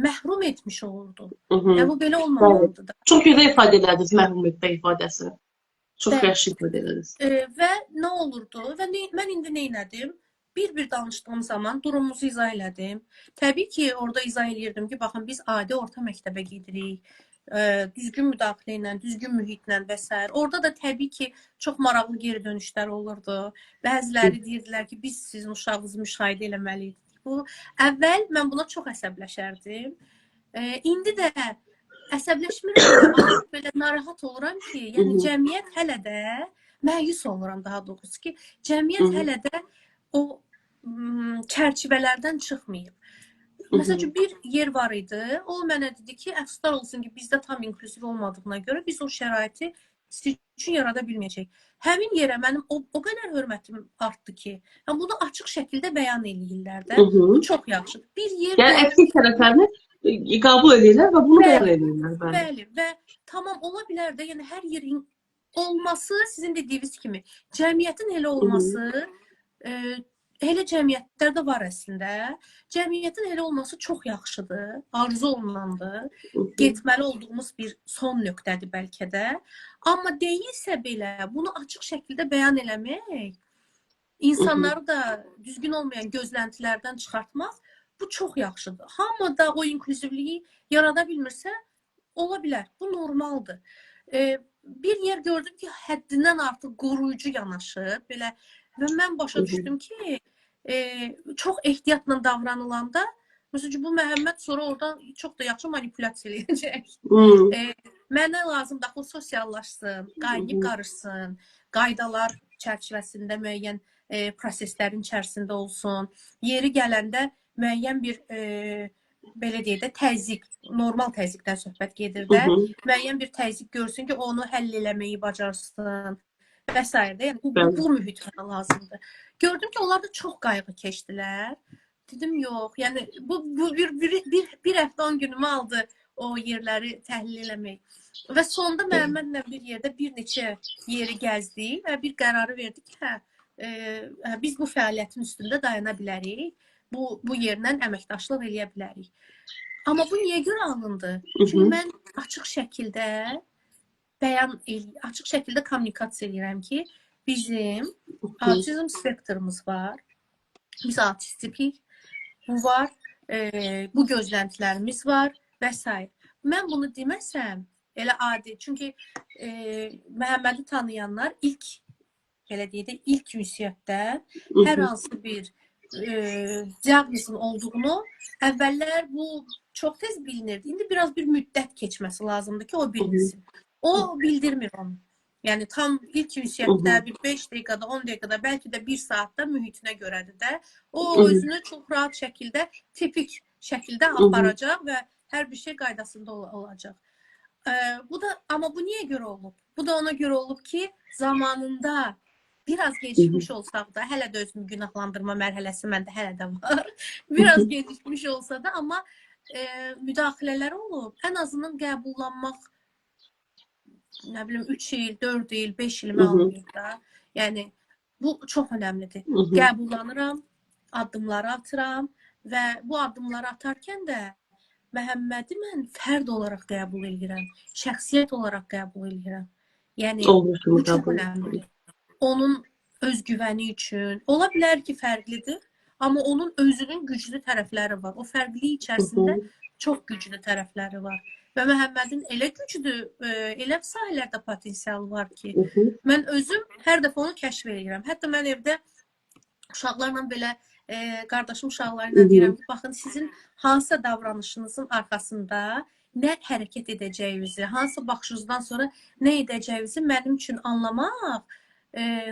Speaker 2: məhrum etmiş olurdum. Yəni, bu belə olmamalıdır da.
Speaker 1: Çox gözəl ifadə elədiniz məhrum etmə ifadəsini. Çox qəşəng ifadə elədiniz.
Speaker 2: Və nə olurdu? Və mən indi nə elədim? Bir danışdığım zaman durumumuzu izah elədim. Təbii ki, orada izah eləyirdim ki, baxın, biz adi orta məktəbə gedirik. Düzgün müdaxilə ilə, düzgün mühitlə və s. Orada da təbii ki, çox maraqlı geri dönüşlər olurdu. Bəziləri deyirdilər ki, biz sizin uşağınızı müşahidə eləməliydik. Bu, əvvəl mən buna çox əsəbləşərdim. İndi də əsəbləşmirəm, amma belə narahat oluram ki, yəni cəmiyyət hələ də, məyus oluram daha doğrusu ki, cəmiyyət hələ də o çərçivələrdən çıxmayıb. Məsəl üçün, bir yer var idi, o mənə dedi ki, əfsuslar olsun ki, bizdə tam inklusiv olmadığına görə biz o şəraiti sizin üçün yarada bilməyəcək. Həmin yerə mənim o qədər hörmətim artdı ki, bunu açıq şəkildə bəyan eləyirlər də. Bu çox yaxşıdır. Bir yer...
Speaker 1: Yəni, əksik tərəflərini qəbul edirlər və bunu bəyan edirlər.
Speaker 2: Bəli, və tamam ola bilər də, yəni hər yerin olması, sizin dediyiniz kimi, cəmiyyətin elə olması, elə cəmiyyətlər də var əslində. Cəmiyyətin elə olması çox yaxşıdır, arzu olunandır. Getməli olduğumuz bir son nöqtədir bəlkə də. Amma deyilsə belə, bunu açıq şəkildə bəyan eləmək, insanları da düzgün olmayan gözləntilərdən çıxartmaq, bu çox yaxşıdır. Hamı da o inklüzivliyi yarada bilmirsə, ola bilər. Bu normaldır. Bir yer gördüm ki, həddindən artıq qoruyucu yanaşır. Belə. Və mən başa düşdüm ki, çox ehtiyatla davranılanda, məsələn, bu Məhəmməd sonra oradan çox da yaxşı manipulyasiya edəcək. Mənə lazımdır ki, o sosiallaşsın, qaynayıb qarışsın, qaydalar çərçivəsində müəyyən proseslərin içərisində olsun. Yeri gələndə müəyyən bir, belə deyək də, təzyiq, normal təzyiqdən söhbət gedir də, müəyyən bir təzyiq görsün ki, onu həll eləməyi bacarsın və s. Yəni, bu mühit mənə lazımdır. Gördüm ki, onlar da çox qayğı keçdilər. Dedim, yox, yəni, bu bir həftə 10 günümü aldı o yerləri təhlil eləmək. Və sonda Məhəmmədlə bir yerdə bir neçə yeri gəzdik və bir qərarı verdik ki, biz bu fəaliyyətin üstündə dayana bilərik, bu yerlə əməkdaşlıq eləyə bilərik. Amma bu niyə görə alındı? Çünki mən açıq şəkildə açıq şəkildə kommunikasiya edirəm ki, bizim autizm spektrimiz var, biz autistikik, bu var, bu gözləntilərimiz var və s. Mən bunu deməsəm, elə adi, çünki Məhəmmədi tanıyanlar belə deyək də, ilk ünsiyyətdə hər hansı bir diaqnozun olduğunu əvvəllər bu çox tez bilinirdi. İndi biraz bir müddət keçməsi lazımdır ki, o bilinsin. O bildirmir onu. Yəni, tam ilk ünsiyyətdə bir 5 dəqiqədə, 10 dəqiqədə, bəlkə də 1 saatda mühitinə görədir də, o özünü çox rahat şəkildə, tipik şəkildə aparacaq və hər bir şey qaydasında olacaq. Amma bu niyə görə olub? Bu da ona görə olub ki, zamanında biraz gecikmiş olsaq da, hələ də özümü günahlandırma mərhələsi məndə hələ də var. Biraz gecikmiş olsa da, amma müdaxilələr olub. Ən azından qəbullanmaq, nə bilim, 3 il, 4 il, 5 ilimi almayıb da. Yəni, bu çox önəmlidir. Qəbullanıram, addımları atıram və bu addımları atarkən də Məhəmmədi mən fərd olaraq qəbul edirəm, şəxsiyyət olaraq qəbul edirəm. Yəni, bu çox önəmlidir. Onun özgüvəni üçün, ola bilər ki, fərqlidir, amma onun özünün güclü tərəfləri var. O fərqlilik içərisində çox güclü tərəfləri var. Və Məhəmmədin elə güclü, elə sahələrdə potensialı var ki, mən özüm hər dəfə onu kəşf edirəm. Hətta mən evdə uşaqlarla belə, qardaşım uşaqlarıyla deyirəm ki, baxın, sizin hansısa davranışınızın arxasında nə hərəkət edəcəyimizi, hansı baxışınızdan sonra nə edəcəyimizi mənim üçün anlamaq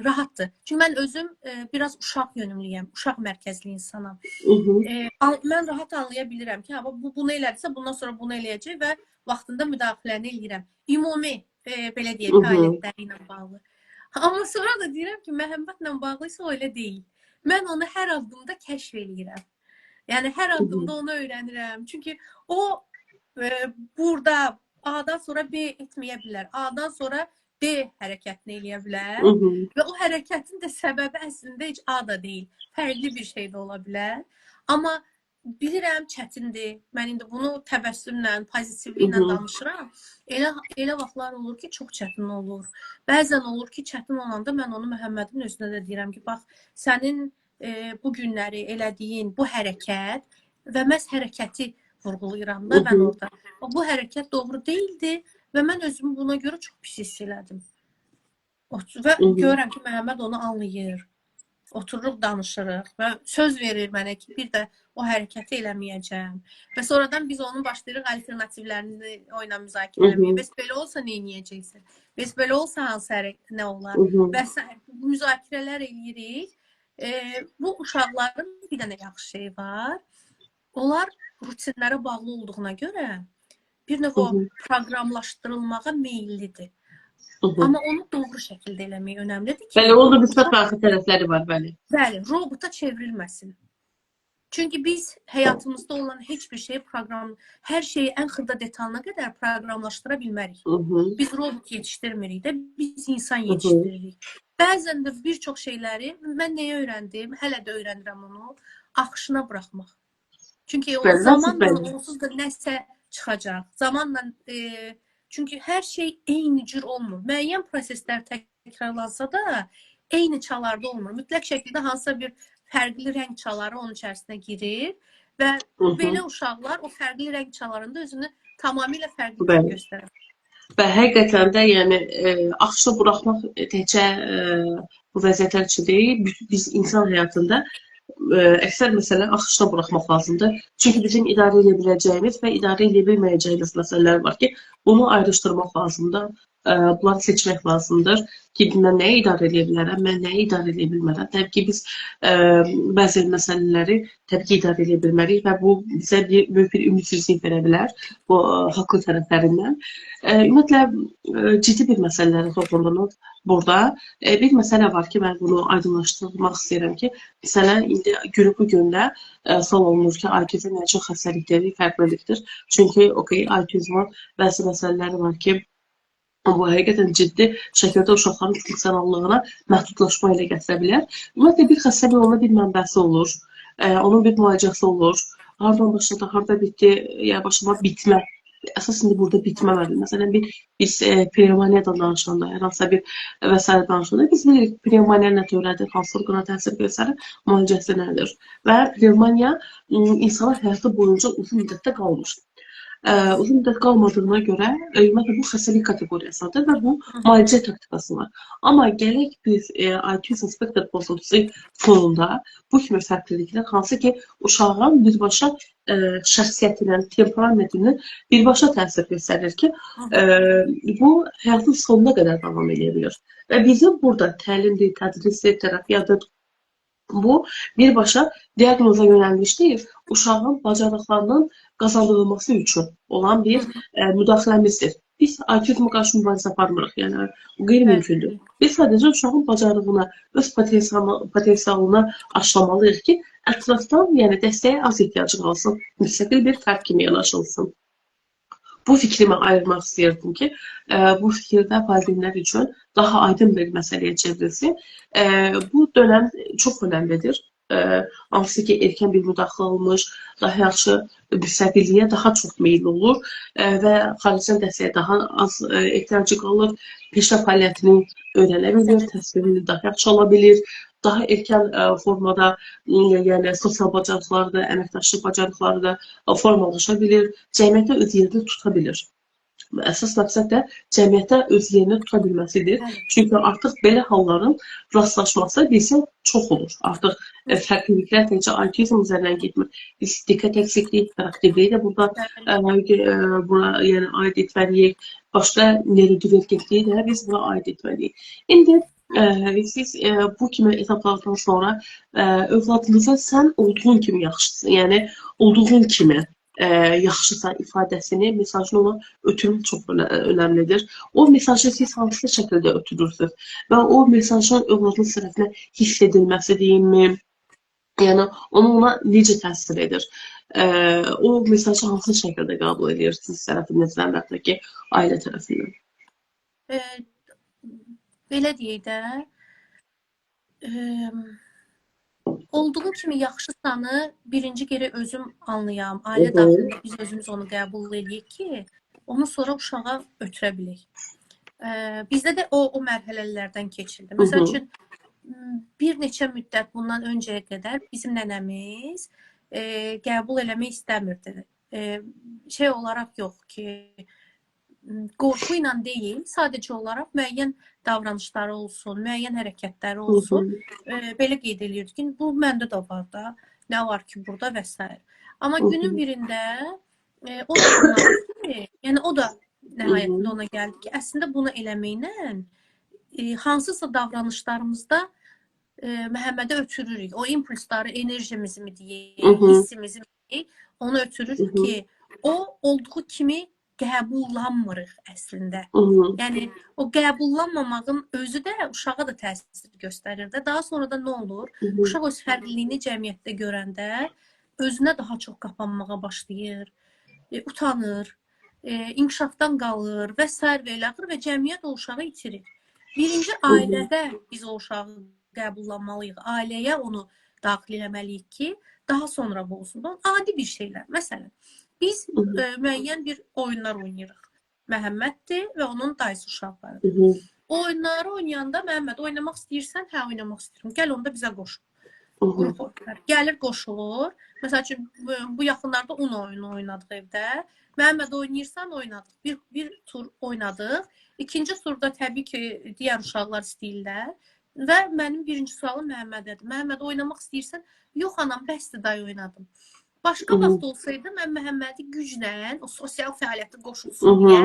Speaker 2: rahatdır. Çünki mən özüm biraz uşaq yönümlüyəm, uşaq mərkəzli insanam. Mən rahat anlaya bilirəm ki, bu bunu elədirsə, bundan sonra bunu eləyəcək və vaxtında müdaxiləni eləyirəm. Ümumi, belə deyək, fəaliyyətləri ilə bağlı. Amma sonra da deyirəm ki, Məhəmmədlə bağlıysa o elə deyil. Mən onu hər addımda kəşf eləyirəm. Yəni, hər addımda onu öyrənirəm. Çünki o burada A-dan sonra B etməyə bilər. A-dan sonra D hərəkətini eləyə bilər. Və o hərəkətin də səbəbi əslində heç A da deyil. Fərqli bir şey də ola bilər. Amma bilirəm, çətindir. Mən indi bunu təbəssümlə, pozitivliklə danışıram. Elə vaxtlar olur ki, çox çətin olur. Bəzən olur ki, çətin olanda mən onu Məhəmmədin özünə də deyirəm ki, bax, sənin bu günləri elədiyin bu hərəkət və məhz hərəkəti vurğulayıram da mən orada. Bu hərəkət doğru deyildi və mən özümü buna görə çox pis hiss elədim. Və görürəm ki, Məhəmməd onu anlayır. Otururuq, danışırıq və söz verir mənə ki, bir də o hərəkəti eləməyəcəm. Və sonradan biz onun başlayırıq alternativlərini oyla müzakirə eləməyə. Bəs belə olsa nə edəcəksən? Bəs belə olsa hansı hərəkət nə olar? Və müzakirələr eləyirik. Bu uşaqların bir dənə yaxşı şey var. Onlar rutinlərə bağlı olduğuna görə bir növ o proqramlaşdırılmağa meyillidir. Amma onu doğru şəkildə eləmək önəmlidir ki,
Speaker 1: Bəli, onun da müsbət mənfi tərəfləri var, bəli.
Speaker 2: Bəli, robota çevrilməsin. Çünki biz həyatımızda olan heç bir şeyi hər şeyi ən xırda detalına qədər proqramlaşdıra bilmərik. Biz robot yetişdirmirik də, biz insan yetişdiririk. Bəzən də bir çox şeyləri mən nəyə öyrəndim, hələ də öyrənirəm onu, axışına buraxmaq. Çünki o zamanla onsuz da nəsə çıxacaq. Zamanla, çünki hər şey eyni cür olmur. Müəyyən proseslər təkrarlansa da eyni çalarda olmur. Mütləq şəkildə hansısa bir fərqli rəng çaları onun içərisinə girir və belə uşaqlar o fərqli rəng çalarında özünü tamamilə fərqli göstərir.
Speaker 1: Və həqiqətən də, yəni, axışda buraxmaq təkcə bu vəziyyətlər üçün deyil, biz insan həyatında əksər məsələ axışda buraxmaq lazımdır. Çünki bizim idarə edə biləcəyimiz və idarə edə bilməyəcəyimiz məsələlər var ki, bunu ayrışdırmaq lazımdır. Bunları seçmək lazımdır ki, mən nəyi idarə edə bilərəm, mən nəyi idarə edə bilmərəm. Təbii ki, biz bəzi məsələləri təbii ki, idarə edə bilmərik və bu bizə böyük bir ümidsizlik verə bilər bu haqlı tərəflərindən. Ümumiyyətlə, ciddi bir məsələləri toplumda burada. Bir məsələ var ki, mən bunu aydınlaşdırmaq istəyirəm ki, məsələn, indi bu gündə sual olunur ki, autizm nə çox xəstəlikdir, fərqlilikdir. Çünki, autizmin bəzi məsələləri var ki, bu həqiqətən ciddi şəkildə uşaqların funksionallığına məhdudlaşma ilə gətirə bilər. Ümumiyyətlə, bir xəstəlik olma bir mənbəsi olur, onun bir müalicəsi olur. Hardan başladı, harada bitdi, ya başlama bitmə. Əsas indi burada bitməmədir. Məsələn, biz pnevmoniyadan danışanda, hər hansısa bir vəsailə danışanda biz bilirik, pnevmoniya nə törədir, hansı orqana təsir göstərir, müalicəsi nədir. Və pnevmoniya insanın həyatı boyunca uzun müddətdə qalmışdır. Uzun müddət qalmadığına görə ümumiyyətlə bu xəstəlik kateqoriyasıdır və bu müalicə taktikası var. Amma gələk biz autizm spektr pozuntusu fonunda bu kimi fərqliliklər, hansı ki, uşağın birbaşa şəxsiyyətinin, temperamentinin birbaşa təsir göstərir ki, bu həyatın sonuna qədər davam edə bilir. Və bizim burada təlimdir, tədrisdir, terapiyadır, bu birbaşa diaqnoza yönəlmiş deyil, uşağın bacarıqlarının qazanılması üçün olan bir müdaxiləmizdir. Biz autizmə qarşı mübarizə aparmırıq, yəni bu qeyri-mümkündür. Biz sadəcə uşağın bacarığına, öz potensialına aşılamalıyıq ki, ətrafdan, yəni dəstəyə az ehtiyacı qalsın, müstəqil bir fərd kimi yanaşılsın. Bu fikrimi ayırmaq istəyirdim ki, bu fikirdə valideynlər üçün daha aydın bir məsələyə çevrilsin. Bu dönəm çox önəmlidir. Hansı ki, erkən bir müdaxilə olmuş, daha yaxşı müstəqilliyə daha çox meyil olur və xaricdən dəstəyə daha az ehtiyacı qalır. Peşə fəaliyyətini öyrənə bilir, təsvirini daha yaxşı ala bilir. Daha erkən formada, yəni sosial bacarıqları da, əməkdaşlıq bacarıqları da formalaşa bilir, cəmiyyətdə öz yerini tuta bilir. Əsas məqsəd də cəmiyyətdə öz yerini tuta bilməsidir. Çünki artıq belə halların rastlaşması bizə çox olur. Artıq fərqliliklər təkcə autizm üzərindən getmir. Biz diqqət eksikliyi, hiperaktivliyi də burada buna yəni aid etməliyik. Başqa neyrodivergentliyi də biz buna aid etməliyik. İndi siz bu kimi etaplardan sonra övladınıza sən olduğun kimi yaxşısın, yəni olduğun kimi yaxşısa ifadəsini, mesajını ona ötürmək çox önəmlidir. O mesajı siz hansı şəkildə ötürürsünüz və o mesajın övladınız tərəfindən hiss edilməsi deyilmi? Yəni onu ona necə təsir edir? O mesajı hansı şəkildə qəbul edirsiniz tərəfinizdən və yaxud da ki, ailə tərəfindən?
Speaker 2: Belə deyək də, olduğu kimi yaxşısanı birinci geri özüm anlayam. Ailə daxilində biz özümüz onu qəbul edək ki, onu sonra uşağa ötürə bilək. Bizdə də o mərhələlərdən keçildi. Məsəl üçün, bir neçə müddət bundan öncəyə qədər bizim nənəmiz qəbul eləmək istəmirdi. Şey olaraq yox ki, qorxu ilə deyil, sadəcə olaraq müəyyən davranışları olsun, müəyyən hərəkətləri olsun. Belə qeyd edirdik ki, bu məndə də var da, nə var ki burada və s. Amma günün birində o da anladı ki, yəni o da nəhayətində ona gəldi ki, əslində bunu eləməklə hansısa davranışlarımızda Məhəmmədə ötürürük. O impulsları, enerjimizi mi deyək, hissimizi mi deyək, onu ötürürük ki, o olduğu kimi qəbullanmırıq əslində. Yəni, o qəbullanmamağın özü də uşağa da təsir göstərir də. Daha sonra da nə olur? Uşaq öz fərqliliyini cəmiyyətdə görəndə özünə daha çox qapanmağa başlayır, utanır, inkişafdan qalır və s. və ilə axır və cəmiyyət o uşağı itirir. Birinci ailədə biz o uşağı qəbullanmalıyıq. Ailəyə onu daxil eləməliyik ki, daha sonra bu olsun. Adi bir şeylər. Məsələn, biz müəyyən bir oyunlar oynayırıq. Məhəmməddir və onun dayısı uşaqlarıdır. O oyunları oynayanda Məhəmməd oynamaq istəyirsən, hə oynamaq istəyirəm. Gəl onda bizə qoşul. Qrup oyunlar. Gəlir qoşulur. Məsəl üçün bu yaxınlarda oyunu oynadıq evdə. Məhəmməd oynayırsan oynadıq. Bir tur oynadıq. İkinci turda təbii ki, digər uşaqlar istəyirlər. Və mənim birinci sualım Məhəmmədədir. Məhəmməd oynamaq istəyirsən? Yox anam, bəsdir day oynadım. Başqa vaxt olsaydı, mən Məhəmmədi güclə, o sosial fəaliyyətə qoşulsun deyə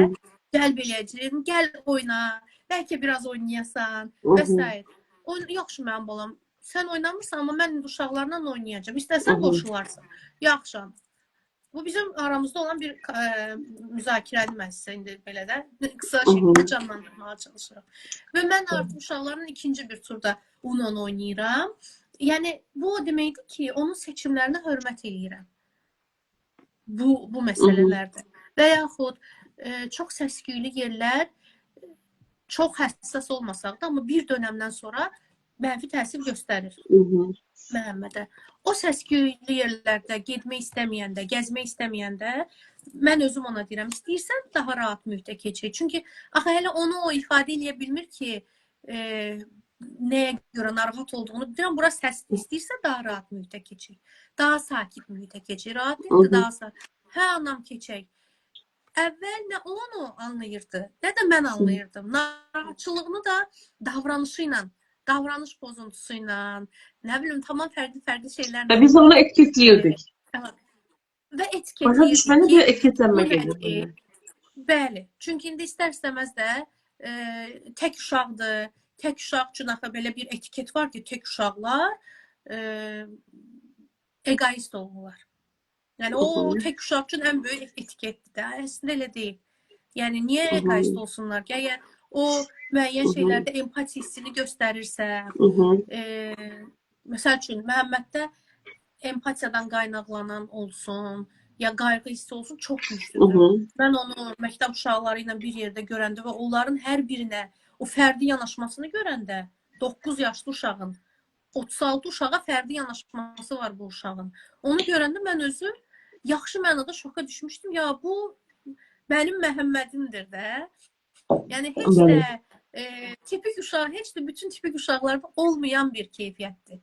Speaker 2: cəlb eləyəcəyim. Gəl oyna, bəlkə biraz oynayasan və s. Yaxşı mənim balam, sən oynamırsan, amma mən uşaqlarla oynayacağım. İstəsən qoşularsan. Yaxşı. Bu bizim aramızda olan bir müzakirəli məhsəsə, indi belə də qısa şəkildə canlandırmağa çalışıram. Və mən artıq uşaqların ikinci bir turda onu oynayıram. Yəni, bu o deməkdir ki, onun seçimlərinə hörmət eləyirəm. Bu məsələlərdə. Və yaxud çox səsküylü yerlər çox həssas olmasaq da, amma bir dönəmdən sonra mənfi təsir göstərir Məhəmmədə. O səsküylü yerlərdə getmək istəməyəndə, gəzmək istəməyəndə mən özüm ona deyirəm, istəyirsən daha rahat mühitə keçək. Çünki axı hələ onu o ifadə eləyə bilmir ki, nəyə görə narahat olduğunu deyirəm, bura səs istəyirsə daha rahat mühitə keçək. Daha sakit mühitə keçək. Rahat deyil, daha sakit. Hə, anam keçək. Əvvəl nə onu anlayırdı, nə də mən anlayırdım. Narahatçılığını da davranışı ilə, davranış pozuntusu ilə, nə bilim, tamam fərqli şeylərlə.
Speaker 1: Və biz onu etiketləyirdik.
Speaker 2: Və etiketləyirdik.
Speaker 1: Başa düşməni bir etiketlənmə gedir.
Speaker 2: Bəli, çünki indi istər-istəməz də tək uşaqdır. Tək uşaq üçün axı belə bir etiket var ki, tək uşaqlar egoist olurlar. Yəni, o tək uşaq üçün ən böyük etiketdir də. Əslində elə deyil. Yəni, niyə egoist olsunlar ki? Əgər o müəyyən şeylərdə empati hissini göstərirsə, məsəl üçün, Məhəmməddə empatiyadan qaynaqlanan olsun, ya qayğı hissi olsun, çox güclüdür. Mən onu məktəb uşaqları ilə bir yerdə görəndə və onların hər birinə o fərdi yanaşmasını görəndə, 9 yaşlı uşağın, 36 uşağa fərdi yanaşması var bu uşağın. Onu görəndə mən özüm yaxşı mənada şoka düşmüşdüm. Ya, bu mənim Məhəmmədimdir də. Yəni, heç də tipik uşaq, heç də bütün tipik uşaqlarda olmayan bir keyfiyyətdir.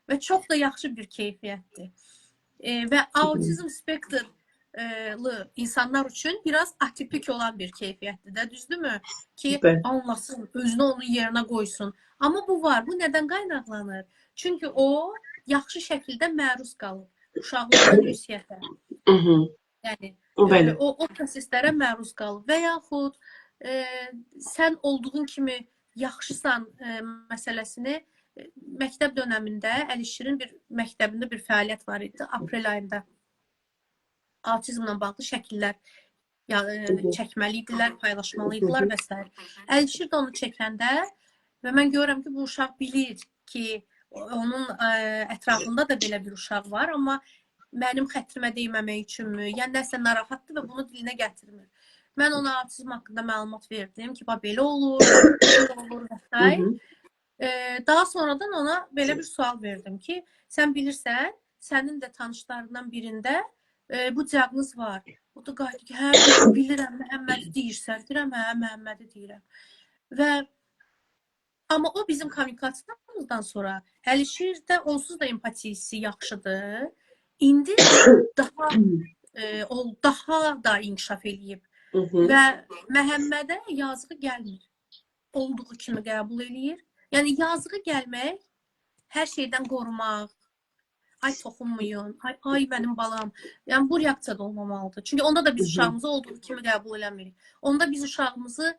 Speaker 2: Və çox da yaxşı bir keyfiyyətdir. Və autizm spektrli insanlar üçün biraz atipik olan bir keyfiyyətdir də, düzdürmü? Ki, anlasın, özünü onun yerinə qoysun. Amma bu var. Bu nədən qaynaqlanır? Çünki o yaxşı şəkildə məruz qalıb uşaqlıqdan ünsiyyətə. Yəni
Speaker 1: Bəli.
Speaker 2: o proseslərə məruz qalıb və yaxud sən olduğun kimi yaxşısan məsələsini məktəb dövründə Əlişirin bir məktəbində bir fəaliyyət var idi. Aprel ayında autizmlə bağlı şəkillər çəkməli idilər, paylaşmalı idilər və s. Əlişir də onu çəkəndə və mən görürəm ki, bu uşaq bilir ki, onun ətrafında da belə bir uşaq var, amma mənim xətrimə deyməmək üçünmü, yəni nəsə narahatdır və bunu dilinə gətirmir. Mən ona autizm haqqında məlumat verdim ki, belə olur, belə olur və s. Daha sonradan ona belə bir sual verdim ki, sən bilirsən, sənin də tanışlarından birində bu diaqnoz var. O da qayıtdı ki, hə, bilirəm, Məhəmmədi deyirsən. Deyirəm, hə, Məhəmmədi deyirəm. Amma o bizim kommunikasiyamızdan sonra Əlişir də onsuz da empatiyası yaxşıdır. İndi daha da inkişaf eləyib. Və Məhəmmədə yazığı gəlmir. Olduğu kimi qəbul eləyir. Yəni yazığı gəlmək, hər şeydən qorumaq, ay toxunmayın, ay mənim balam. Yəni bu reaksiya da olmamalıdır. Çünki onda da biz uşağımızı olduğu kimi qəbul eləmirik. Onda biz uşağımızı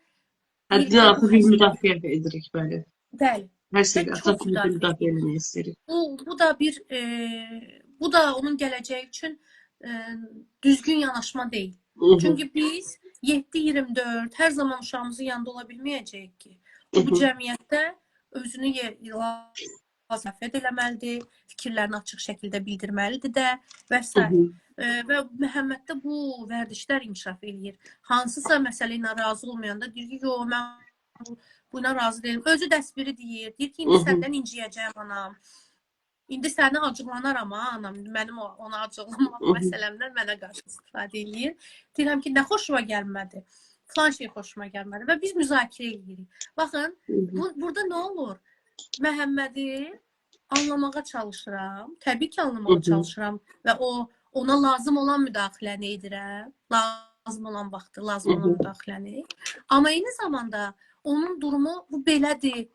Speaker 1: həddindən artıq bir müdafiə edirik, bəli.
Speaker 2: Bəli.
Speaker 1: Hər şeydə artıq müdafiə eləmək istəyirik.
Speaker 2: Bu da onun gələcəyi üçün düzgün yanaşma deyil. Çünki biz 7-24 hər zaman uşağımızın yanında ola bilməyəcəyik ki. Bu cəmiyyətdə özünü müdafiə eləməlidir, fikirlərini açıq şəkildə bildirməlidir də və s. Və Məhəmməddə bu vərdişlər inkişaf eləyir. Hansısa məsələ ilə razı olmayanda deyir ki, yox, mən buna razı deyiləm. Özü dəsbiri deyir ki, indi səndən inciyəcəyəm anam. İndi səni acıqlanaram anam. Mənim ona acıqlamaq məsələmdən mənə qarşı istifadə eləyir. Deyirəm ki, nə xoşuma gəlmədi. Falan şey xoşuma gəlmədi və biz müzakirə eləyirik. Baxın, burada nə olur? Məhəmmədi anlamağa çalışıram. Təbii ki, anlamağa çalışıram və ona lazım olan müdaxiləni edirəm. Lazım olan vaxtı, lazım olan müdaxiləni. Amma eyni zamanda onun durumu bu belədir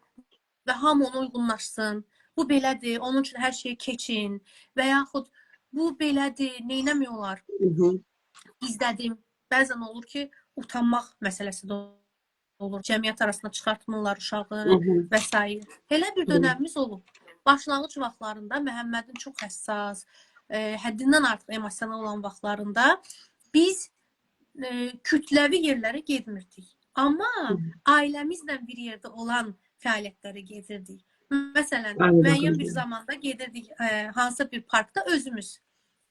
Speaker 2: və hamı ona uyğunlaşsın. Bu belədir, onun üçün hər şey keçin və yaxud bu belədir, neynəmiyorlar? İzlədim. Bəzən olur ki, utanmaq məsələsi də olur. Cəmiyyət arasında çıxartmırlar uşağı və s. Elə bir dönəmimiz olub. Başlanğıc vaxtlarında Məhəmmədin çox həssas, həddindən artıq emosional olan vaxtlarında biz kütləvi yerlərə getmirdik. Amma ailəmizlə bir yerdə olan fəaliyyətlərə gedirdik. Məsələn, müəyyən bir zamanda gedirdik hansısa bir parkda özümüz.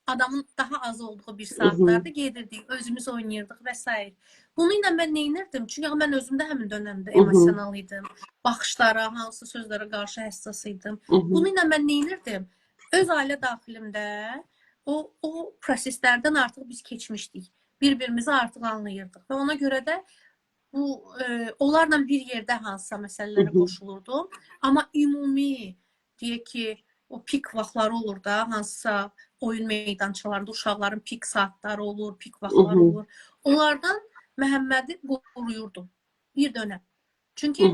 Speaker 2: Adamın daha az olduğu bir saatlarda gedirdik, özümüz oynayırdıq və s. Bunu ilə mən neynirdim? Çünki mən özümdə həmin dönəmdə emosional idim. Baxışlara, hansı sözlərə qarşı həssas idim. Bunu ilə mən neynirdim? Öz ailə daxilimdə o proseslərdən artıq biz keçmişdik. Bir-birimizi artıq anlayırdıq və ona görə də onlarla bir yerdə hansısa məsələlərə qoşulurdum. Amma ümumi, deyək ki, o pik vaxtları olur da, hansısa oyun meydançalarında uşaqların pik saatları olur, pik vaxtları olur. Onlardan Məhəmmədi qoruyurdum bir dönəm. Çünki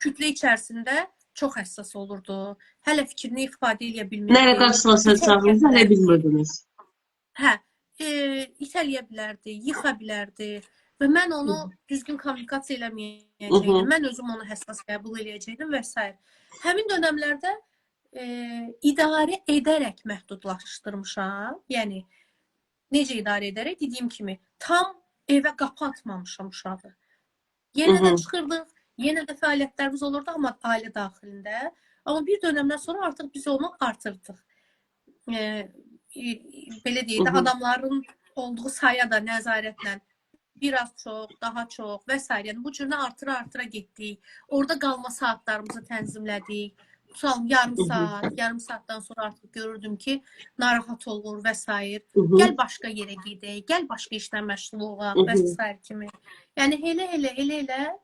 Speaker 2: kütlə içərisində çox həssas olurdu. Hələ fikrini ifadə edə bilmirdi.
Speaker 1: Nəyə qarşılaşacağınızı hələ bilmirdiniz.
Speaker 2: Hə, itələyə bilərdi, yıxa bilərdi. Və mən onu düzgün kommunikasiya eləməyəcəkdim. Mən özüm onu həssas qəbul eləyəcəkdim və s. Həmin dönəmlərdə idarə edərək məhdudlaşdırmışam. Yəni, necə idarə edərək? Dediyim kimi, tam evə qapı atmamışam uşağı. Yenə də çıxırdıq, yenə də fəaliyyətlərimiz olurdu, amma ailə daxilində. Amma bir dönəmdən sonra artıq biz onu artırdıq. Belə deyək də, adamların olduğu saya da nəzarətlə biraz çox, daha çox və s. Yəni, bu cürlə artıra getdik. Orada qalma saatlarımızı tənzimlədik. Tutalım, yarım saatdan sonra artıq görürdüm ki, narahat olur və s. Gəl başqa yerə gedək, gəl başqa işlə məşğul olaq və s. kimi. Yəni, elə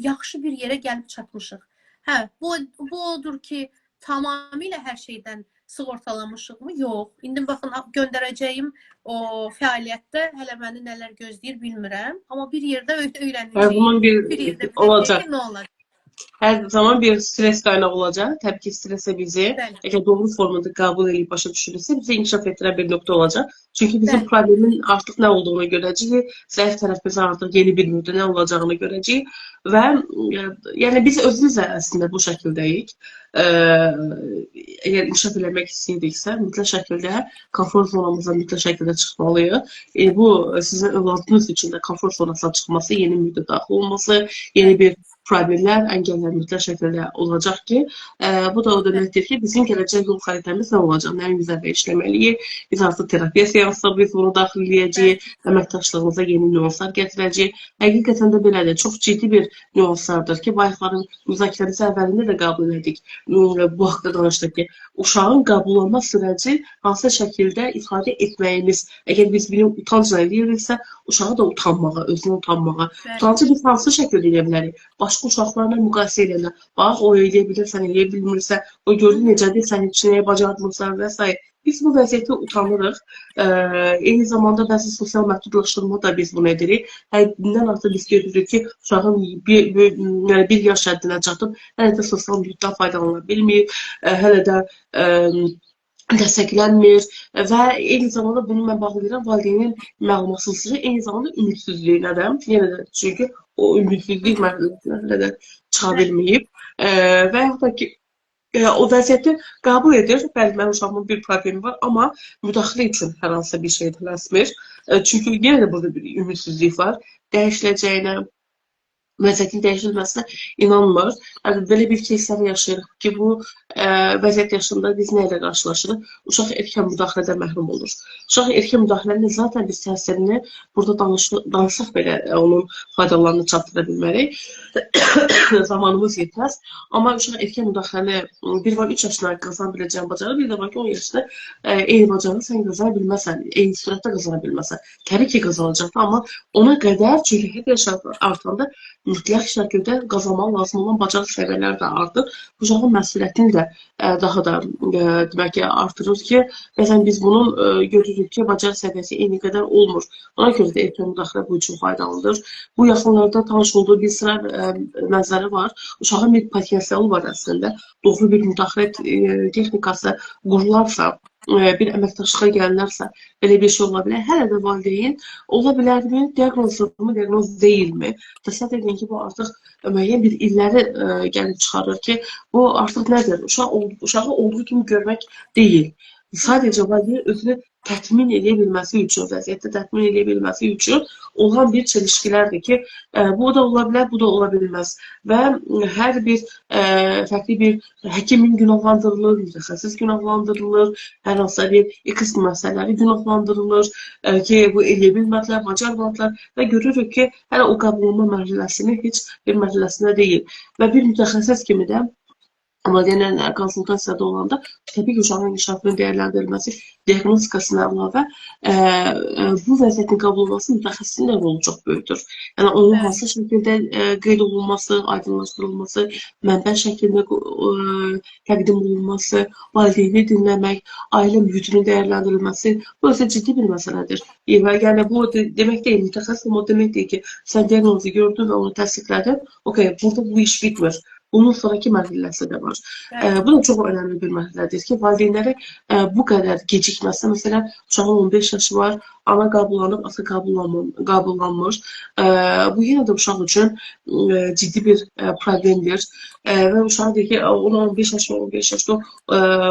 Speaker 2: yaxşı bir yerə gəlib çatmışıq. Hə, bu odur ki, tamamilə hər şeydən sığortalamışıqmı? Yox. İndi baxın, göndərəcəyim o fəaliyyətdə hələ məni nələr gözləyir bilmirəm. Amma bir yerdə öyrənəcəyim. Bir yerdə biləcəyim ki, nə olacaq.
Speaker 1: Her zaman bir stres kaynağı olacak. Tabii ki strese bizi
Speaker 2: Bəli,
Speaker 1: eğer doğru formada kabul edip başa düşürürse bize inkişaf ettiren bir nokta olacak. Çünkü bizim
Speaker 2: bəli,
Speaker 1: problemin artık ne olduğunu göreceğiz. Zayıf tarafımızın artık yeni bir müdde ne olacağını göreceğiz. Ve yani biz özümüz de aslında bu şekildeyik. Ee, eğer inkişaf etmek istəyiriksə, mütləq şəkildə konfor zonamızdan mütləq şəkildə çıxmalıyıq. Bu sizin övladınız üçün də konfor zonasından çıxması, yeni mühitə daxil olması, yeni
Speaker 2: bəli,
Speaker 1: bir problemlər, əngəllər mütləq şəkildə olacaq ki, bu da o deməkdir ki, bizim gələcək yol xəritəmiz nə olacaq, nəyin üzərində işləməliyik, biz artıq terapiya seansında biz bunu daxil edəcəyik,
Speaker 2: bəli,
Speaker 1: əməkdaşlığımıza yeni nüanslar gətirəcəyik. Həqiqətən də belədir, çox ciddi bir nüanslardır ki, bayaqların müzakirəmizi əvvəlində də qəbul etdik. Bu haqda danışdıq ki, uşağın qəbullanma sürəci hansı şəkildə ifadə etməyimiz, əgər biz bunu utancla eləyiriksə, uşağı da utanmağa, özünü utanmağa,
Speaker 2: bəli,
Speaker 1: utancı biz hansı şəkildə edə bilərik? Başqa uşaqlarla müqayisə edirlər. Bax, o eləyə bilir, sən eləyə bilmirsən, o
Speaker 2: hı
Speaker 1: gördü
Speaker 2: hı,
Speaker 1: necədir, sən heç nəyə bacarmırsan və s. Biz bu vəziyyətə utanırıq. Eyni zamanda bəzi sosial məhdudlaşdırma da biz bunu edirik. Həddindən artıq biz görürük ki, uşağın yəni bir yaş həddinə çatıb, hələ də sosial mühitdən faydalana bilmir, hələ də dəstəklənmir və eyni zamanda bunu mən bağlayıram valideynin məlumatsızlığı, eyni zamanda ümidsizliyinə də. Yenə də çünki o ümidsizlik mərhələsinə hələ də çıxa
Speaker 2: bəli,
Speaker 1: bilməyib və yaxud da ki, o vəziyyəti qəbul edir. Bəli, mənim uşağımın bir problemi var, amma müdaxilə üçün hər hansısa bir şey tələsmir. Çünki yenə də burada bir ümidsizlik var. Dəyişiləcəyinə, vəziyyətin dəyişilməsinə inanmır. Yəni, belə bir keysləri yaşayırıq ki, bu vəziyyət yaşında biz nə ilə qarşılaşırıq? Uşaq erkən müdaxilədən məhrum olur. Uşaq erkən müdaxilənin zaten biz təsirini burada danışsaq belə onun faydalarını çatdıra bilmərik. Zamanımız yetməz. Amma uşaq erkən müdaxiləni bir var 3 yaşına qazana biləcəyən bacarır, bir də var ki 10 yaşında eyni bacarığı sən qazana bilməsən, eyni sürətdə qazana bilməsən. Təbii ki qazanacaq, amma ona qədər çünki hər yaş artanda mütləq şəkildə qazanmaq lazım olan bacarıq səviyyələri də artır. Uşağın məsuliyyətini də daha da demək ki artırır ki, məsələn biz bunun görürük ki, bacarıq səviyyəsi eyni qədər olmur. Ona görə də erkən müdaxilə bu üçün faydalıdır. Bu yaxınlarda tanış olduğu bir sıra mənzərə var. Uşağın bir potensialı var əslində. Doğru bir müdaxilə texnikası qurularsa, bir əməkdaşlığa gəlinərsə, belə bir şey ola bilər. Hələ də valideyn ola bilərmi, diaqnozmu, diaqnoz deyilmi? Təsəvvür edin ki, bu artıq müəyyən bir illəri gəlib çıxarır ki, bu artıq nədir? Uşağı olduğu kimi görmək deyil. Sadəcə valideyn özünü tətmin edə bilməsi üçün, vəziyyətdə tətmin edə bilməsi üçün olan bir çelişkilərdir ki, bu da ola bilər, bu da ola bilməz. Və hər bir fərqli bir həkimin günahlandırılır, mütəxəssis günahlandırılır, hər hansısa bir X məsələləri günahlandırılır ki, bu eləyə bilmədilər, bacarmadılar və görürük ki, hələ o qəbul olma mərhələsinin heç bir mərhələsində deyil. Və bir mütəxəssis kimi də valideynlərlə konsultasiyada olanda təbii ki, uşağın inkişafının dəyərləndirilməsi, diaqnostikasına əlavə bu vəziyyətin qəbul olunması mütəxəssisin də rolu çox böyükdür. Yəni onun
Speaker 2: bəli,
Speaker 1: hansı şəkildə qeyd olunması, aydınlaşdırılması, mənbə şəklində təqdim olunması, valideyni dinləmək, ailə mühitinin dəyərləndirilməsi, bu isə ciddi bir məsələdir. Və yəni bu demək deyil, mütəxəssis olmaq demək deyil ki, sən diaqnozu gördün və onu təsdiqlədin, okey, burada bu iş bitmir. Bunun sonraki mərhələsi də var.
Speaker 2: bəli,
Speaker 1: Bu da çox önəmli bir mərhələdir ki, valideynləri bu qədər gecikməsi, məsələn, uşağın 15 yaşı var, ana qəbullanıb, ata qəbullanmır. Bu yenə də uşaq üçün ciddi bir problemdir. Və uşaq deyir ki, ona 15 yaşı, 15 yaşda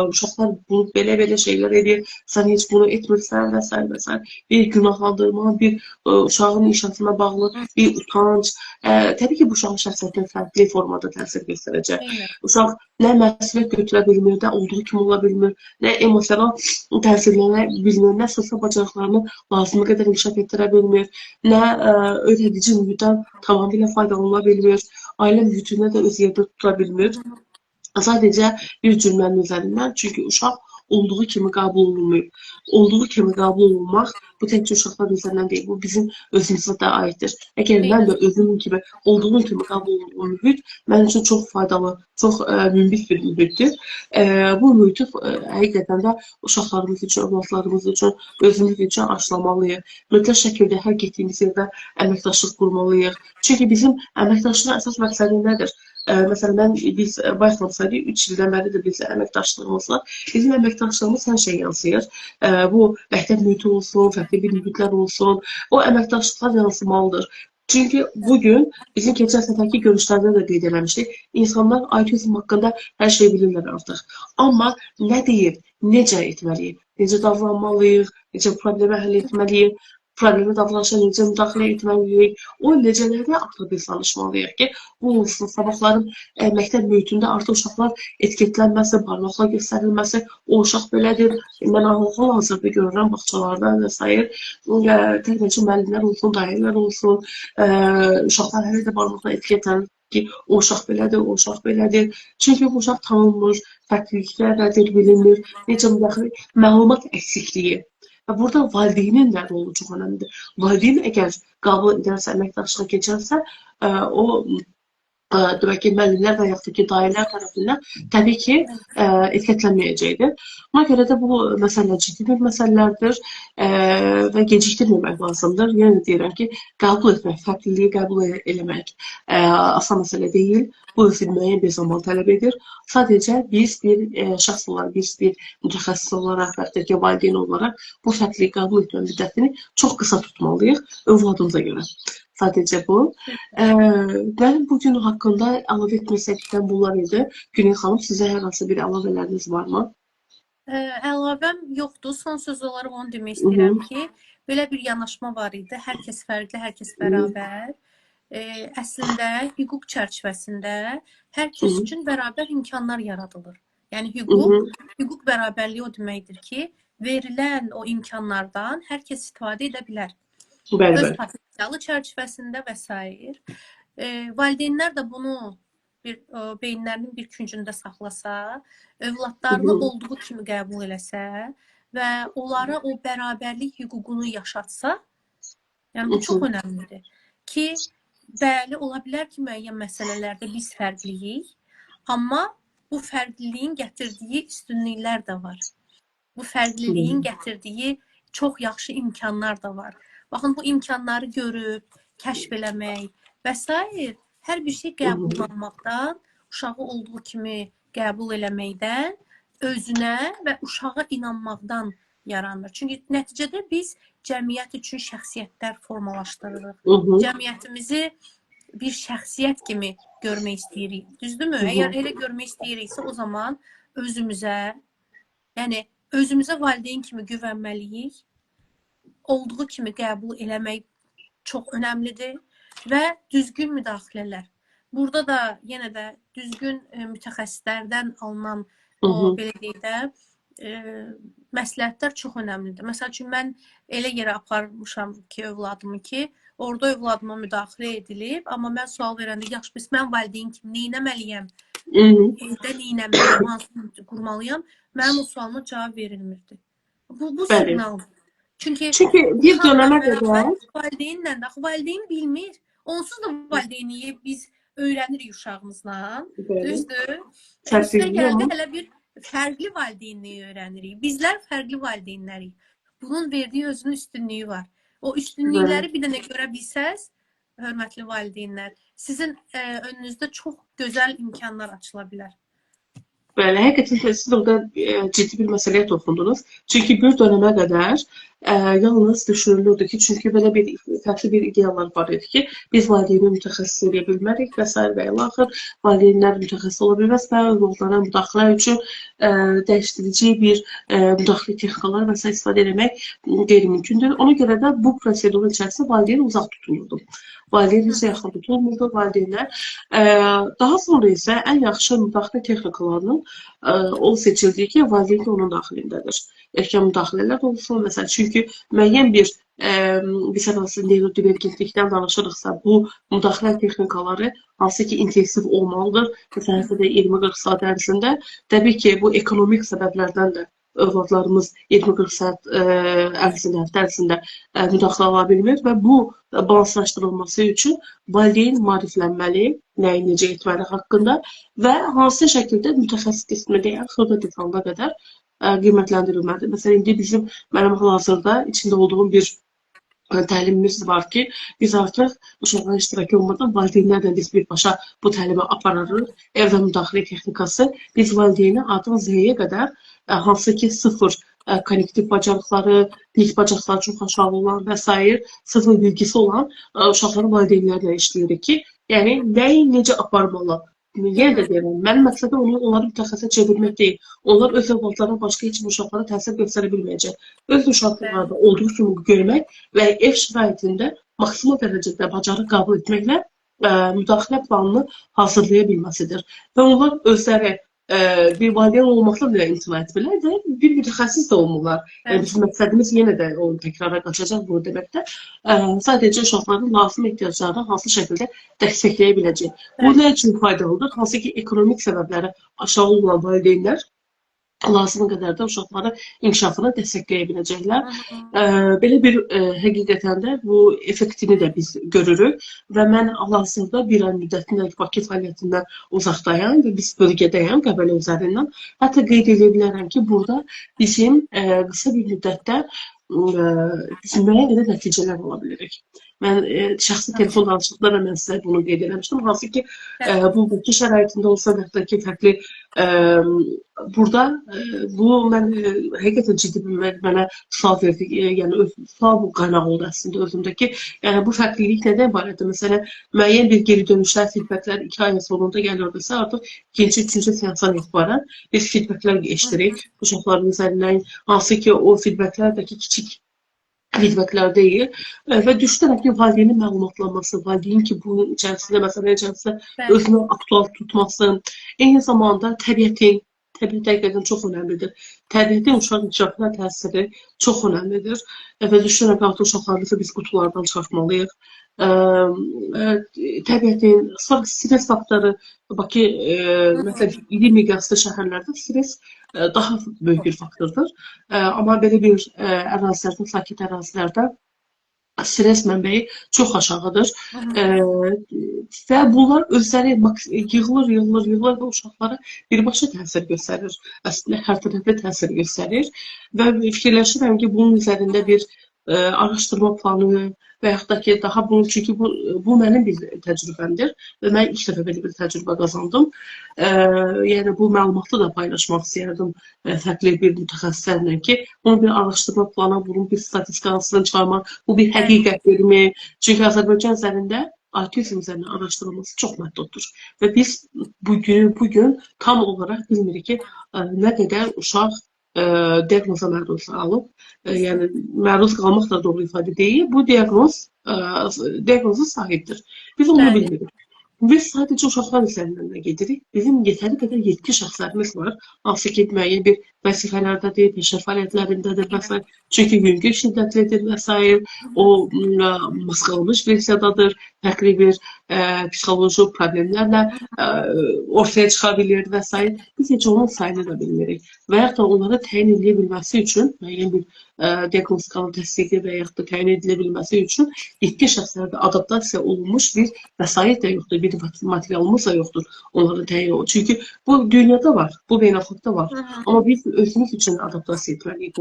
Speaker 1: uşaqlar bunu belə şeylər edir, sən heç bunu etmirsən və s. və s. Bir günahlandırma, bir uşağın inkişafına bağlı bir utanc. Təbii ki, bu uşağın şəxsiyyətinə fərqli formada təsir göstərəcək.
Speaker 2: eynən,
Speaker 1: Uşaq nə məsuliyyət götürə bilmir, nə olduğu kimi ola bilmir, nə emosional təsirlənə bilmir, nə sosial bacarıqlarını lazımı qədər inkişaf etdirə bilmir, nə öyrədici mühitdən tamamilə faydalana bilmir, ailə mühitində də öz yerdə tuta bilmir. Sadəcə bir cümlənin üzərindən, çünki uşaq olduğu kimi qəbul olunmuyor. Olduğu kimi qəbul olunmaq bu təkcə uşaqlar üzərindən deyil, bu bizim özümüzə də aiddir. Əgər mən
Speaker 2: eynən,
Speaker 1: də özümün kimi, olduğum kimi qəbul olunduğum mühit mənim üçün çox faydalı, çox münbit bir mühitdir. Bu mühiti həqiqətən də uşaqlarımız üçün, övladlarımız üçün, özümüz üçün aşılamalıyıq. Mütləq şəkildə hər getdiyimiz yerdə əməkdaşlıq qurmalıyıq. Çünki bizim əməkdaşlığın əsas məqsədi nədir? Məsələn, biz baxmasaydı 3 ildən bəridir biz əməkdaşlığımız var. Bizim əməkdaşlığımız hər şey yansıyır. Bu məktəb mühiti olsun, fərqli bir mühitlər olsun, o əməkdaşlıqlar yansımalıdır. Çünki bugün bizim keçən səfərki görüşlərdə də qeyd eləmişdik. İnsanlar autizm haqqında hər şeyi bilirlər artıq. Amma nə deyib, necə etməliyik, necə davranmalıyıq, necə problemi həll etməliyik, problemi davranışa necə müdaxilə etməliyik, o necələri artıq biz danışmalıyıq ki, bu olsun, sabahların məktəb mühitində artıq uşaqlar etiketlənməsi, barmaqla göstərilməsi, o uşaq belədir. Mən hal-hazırda görürəm bağçalarda və s. Təkcə müəllimlər olsun, dairələr olsun, uşaqlar hələ də barmaqla etiketlənir ki, o uşaq belədir, o uşaq belədir. Çünki bu uşaq tanınmır, fərqliliklər nədir bilinmir, necə müdaxilə, məlumat əksikliyi. Və burada valideynin də rolu çox önəmlidir. Valideyn əgər qəbul edərsə, əməkdaşlığa keçərsə, o demək ki, müəllimlər və yaxud da ki, dairələr tərəfindən təbii ki, etiketlənməyəcəkdir. Ona görə də bu məsələ ciddi bir məsələlərdir və gecikdirməmək lazımdır. Yəni deyirəm ki, qəbul etmək, fərqliliyi qəbul eləmək asan məsələ deyil. Bu müəyyən bir zaman tələb edir. Sadəcə biz bir şəxs olaraq, biz bir mütəxəssis olaraq və ya ki, valideyn olaraq bu fərqliliyi qəbul etmə müddətini çox qısa tutmalıyıq övladımıza görə. Sadəcə bu. Mənim bu gün haqqında əlavə etmək istədiklərim bunlar idi. Günel xanım, sizə hər hansı bir əlavələriniz varmı?
Speaker 2: Əlavəm yoxdur. Son söz olaraq onu demək istəyirəm ki, belə bir yanaşma var idi. Hər kəs fərqli, hər kəs bərabər. Əslində, hüquq çərçivəsində hər kəs üçün bərabər imkanlar yaradılır. Yəni, hüquq bərabərliyi o deməkdir ki, verilən o imkanlardan hər kəs istifadə edə bilər. Öz potensialı çərçivəsində və s. Valideynlər də bunu beyinlərinin bir küncündə saxlasa, övladlarını olduğu kimi qəbul eləsə və onlara o bərabərlik hüququnu yaşatsa, yəni bu çox önəmlidir ki, bəli, ola bilər ki, müəyyən məsələlərdə biz fərqliyik, amma bu fərqliliyin gətirdiyi üstünlüklər də var. Bu fərqliliyin gətirdiyi çox yaxşı imkanlar da var. Baxın, bu imkanları görüb, kəşf eləmək və s. hər bir şey qəbullanmaqdan, uşağı olduğu kimi qəbul eləməkdən, özünə və uşağa inanmaqdan yaranır. Çünki nəticədə biz cəmiyyət üçün şəxsiyyətlər formalaşdırırıq. Cəmiyyətimizi bir şəxsiyyət kimi görmək istəyirik. Düzdürmü? Əgər elə görmək istəyiriksə, o zaman özümüzə valideyn kimi güvənməliyik. Olduğu kimi qəbul eləmək çox önəmlidir və düzgün müdaxilələr. Burada da yenə də düzgün mütəxəssislərdən alınan belə deyək də, məsləhətlər çox önəmlidir. Məsəl üçün, mən elə yerə aparmışam ki, övladımı ki, orada övladıma müdaxilə edilib, amma mən sual verəndə, yaxşı, biz mən valideyn kimi neynəməliyəm, evdə neynəməliyəm, hansı qurmalıyam, mənim o sualıma cavab verilmirdi. Bu siqnaldır. Çünki bir dönəmə qədər valideynlə də, valideyn bilmir. Onsuz da valideyniyi biz öyrənirik uşağımızla. Düzdür? Üstə gəldi hələ bir fərqli valideynliyi öyrənirik. Bizlər fərqli valideynlərik. Bunun verdiyi özünün üstünlüyü var. O üstünlükləri bir dənə görə bilsəz, hörmətli valideynlər, sizin önünüzdə çox gözəl imkanlar açıla bilər.
Speaker 1: Bəli, həqiqətən siz orada ciddi bir məsələyə toxundunuz. Çünki bir dönəmə qədər yalnız düşünülürdü ki, çünki belə bir fərqli bir ideyalar var idi ki, biz valideyni mütəxəssis edə bilmərik və s. və ilaxır. Valideynlər mütəxəssis ola bilməz və övladlara müdaxilə üçün dəyişdirici bir müdaxilə texnikaları və s. istifadə etmək qeyri-mümkündür. Ona görə də bu prosedurun içərisində valideyn uzaq tutulurdu. Valideyn isə yaxın tutulmurdu, valideynlər. Daha sonra isə ən yaxşı müdaxilə texnikalarının o seçildiyi ki, valideyn də onun daxilindədir. Erkən müdaxilələr olsun, məsələn, çünki müəyyən bir biz hansı neyrodivergentlikdən danışırıqsa, bu müdaxilə texnikaları hansı ki, intensiv olmalıdır. Məsələn, 20-40 saat ərzində. Təbii ki, bu ekonomik səbəblərdən də övladlarımız 20-40 saat ərzində müdaxilə ala bilmir və bu balanslaşdırılması üçün valideyn maariflənməli, nəyi necə etməli haqqında və hansı şəkildə mütəxəssis qismində xırda detalına qədər qiymətləndirilməlidir. Məsələn, indi mənim hal-hazırda içində olduğum bir təlimimiz var ki, biz artıq uşaqların iştirak olmadan valideynlərlə biz birbaşa bu təlimi aparırıq. Evdə müdaxilə texnikası biz valideyni artıq Z-yə qədər hansı ki sıfır konnektiv bacarıqları, dil bacarıqları çox aşağı olan və s. sıfır bilgisi olan uşaqların valideynlərlə işləyirik ki, yəni nəyi necə aparmalı. Yenə də deyirəm, mənim məqsədim onları mütəxəssisə çevirmək deyil. Onlar öz övladlarına başqa heç bir uşaqlara təsir göstərə bilməyəcək. Öz uşaqlarda olduğu kimi görmək və ev şəraitində maksimal dərəcədə bacarıq qəbul etməklə müdaxilə planını hazırlaya bilməsidir. Və onlar özləri bir valideyn olmaqla belə imtina etmirlər və bir mütəxəssis də olmurlar. Yəni, bizim məqsədimiz yenə də onu təkrara qaçacaq bunu deməkdə. Sadəcə uşaqların lazım ehtiyaclarını hansı şəkildə dəstəkləyə biləcək. Bu nə üçün faydalıdır? Hansı ki, ekonomik səbəbləri aşağı olan valideynlər lazım qədər də uşaqların inkişafını dəstəkləyə biləcəklər. Belə bir həqiqətən də bu effektini də biz görürük və mən hal-hazırda bir ay müddətində Bakı fəaliyyətindən uzaqdayam və biz bölgədəyəm, Qəbələ üzərindən. Hətta qeyd edə bilərəm ki, burada bizim qısa bir müddətdə bizim müəyyən qədər nəticələr ala bilirik. Mən şəxsi telefon danışıqda da mən sizə bunu qeyd eləmişdim. Hansı ki, bu Bakı şəraitində olsa da ki, fərqli burada bu mən həqiqətən ciddi mənə sual verdi, yəni sual bu qaynağı oldu əslində özümdəki. Yəni bu fərqlilik nədən ibarətdir? Məsələn, müəyyən bir geri dönüşlər, feedbacklər 2 ayın sonunda gəlirdisə, artıq ikinci, üçüncü seansdan etibarən biz feedbacklər eşidirik uşaqların üzərindən, hansı ki, o feedbacklərdəki kiçik feedbacklər deyil və düşünürəm ki, valideynin məlumatlanması, valideynin ki, bunun içərisində, məsələn, içərisində özünü aktual tutması, eyni zamanda təbiət həqiqətən çox önəmlidir. Təbiətin uşaq inkişafına təsiri çox önəmlidir və düşünürəm ki, artıq uşaqlarımızı biz qutulardan çıxartmalıyıq. Təbiətin, sonra stres faktoru, Bakı, məsələn, iri miqyaslı şəhərlərdə stres daha böyük bir faktordur. Amma belə bir ərazilərdə, sakit ərazilərdə stres mənbəyi çox aşağıdır və bunlar özləri yığılır və uşaqlara birbaşa təsir göstərir. Əslində, hər tərəfli təsir göstərir və fikirləşirəm ki, bunun üzərində bir araşdırma planı və yaxud da ki, daha bunun, çünki bu mənim bir təcrübəmdir və mən ilk dəfə belə bir təcrübə qazandım. Yəni, bu məlumatı da paylaşmaq istəyərdim fərqli bir mütəxəssislərlə ki, bunu bir araşdırma planı, bunun bir statistikasını çıxarmaq, bu bir həqiqətdirmi? Çünki Azərbaycan üzərində autizm üzərində araşdırılması çox məhduddur və biz bugün tam olaraq bilmirik ki, nə qədər uşaq diaqnoza məruz qalıb, yəni məruz qalmaq da doğru ifadə deyil, bu diaqnoza sahibdir. Biz onu bilmirik. Biz sadəcə uşaqlar üzərindən gedirik. Bizim yetəri qədər yetki şəxslərimiz var. Hansı ki, müəyyən bir vəzifələrdədir, peşə fəaliyyətlərindədir və s. Çünki yüngül şiddətlidir və s. O maskalamış versiyadadır, fərqli bir psixoloji problemlərlə ortaya çıxa bilir və s. Biz heç onun sayını da bilmirik. Və yaxud da onları təyin edilə bilməsi üçün, müəyyən bir diaqnostikalı təsdiqli və yaxud da təyin edilə bilməsi üçün yetki şəxslərdə adaptasiya olunmuş bir vəsait də yoxdur, bir materialımız da yoxdur onların təyin olunur. Çünki bu dünyada var, bu beynəlxalqda var. Amma biz özümüz üçün adaptasiya etməliyik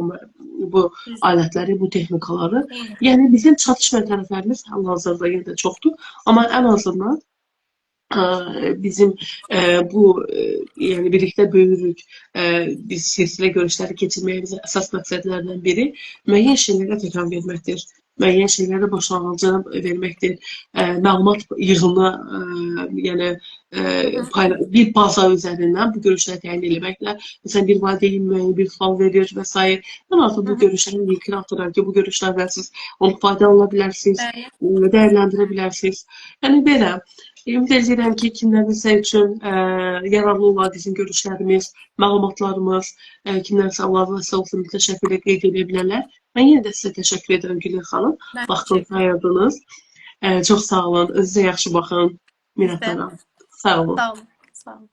Speaker 1: bu alətləri, bu texnikaları. Yəni bizim çatışmayan tərəflərimiz hal-hazırda yenə də çoxdur. Amma ən azından bizim bu yəni birlikdə böyürük, biz silsilə görüşləri keçirməyimizin əsas məqsədlərdən biri müəyyən şeylərə təkrar verməkdir. Müəyyən şeylərə başlanğıcını verməkdir. Məlumat yığımına, yəni bir baza üzərindən bu görüşləri təyin etməklə, məsələn, bir valideyn müəyyən bir sual verir və s. Mən artıq bu görüşlərin linkini atıram ki, bu görüşlərdən siz onu faydalana bilərsiniz, dəyərləndirə bilərsiniz. Yəni belə. Ümid edirəm ki, kimlərsə üçün yararlı olar bizim görüşlərimiz, məlumatlarımız, kimlərsə Allah'a olsun təşəkkür qeyd edə bilərlər. Mən yenə də sizə təşəkkür edirəm Gülün xanım. Vaxtınızı ayırdınız. Çox sağ olun. Özünüzə yaxşı baxın. Minnətdaram. Sağ olun.
Speaker 2: Sağ olun.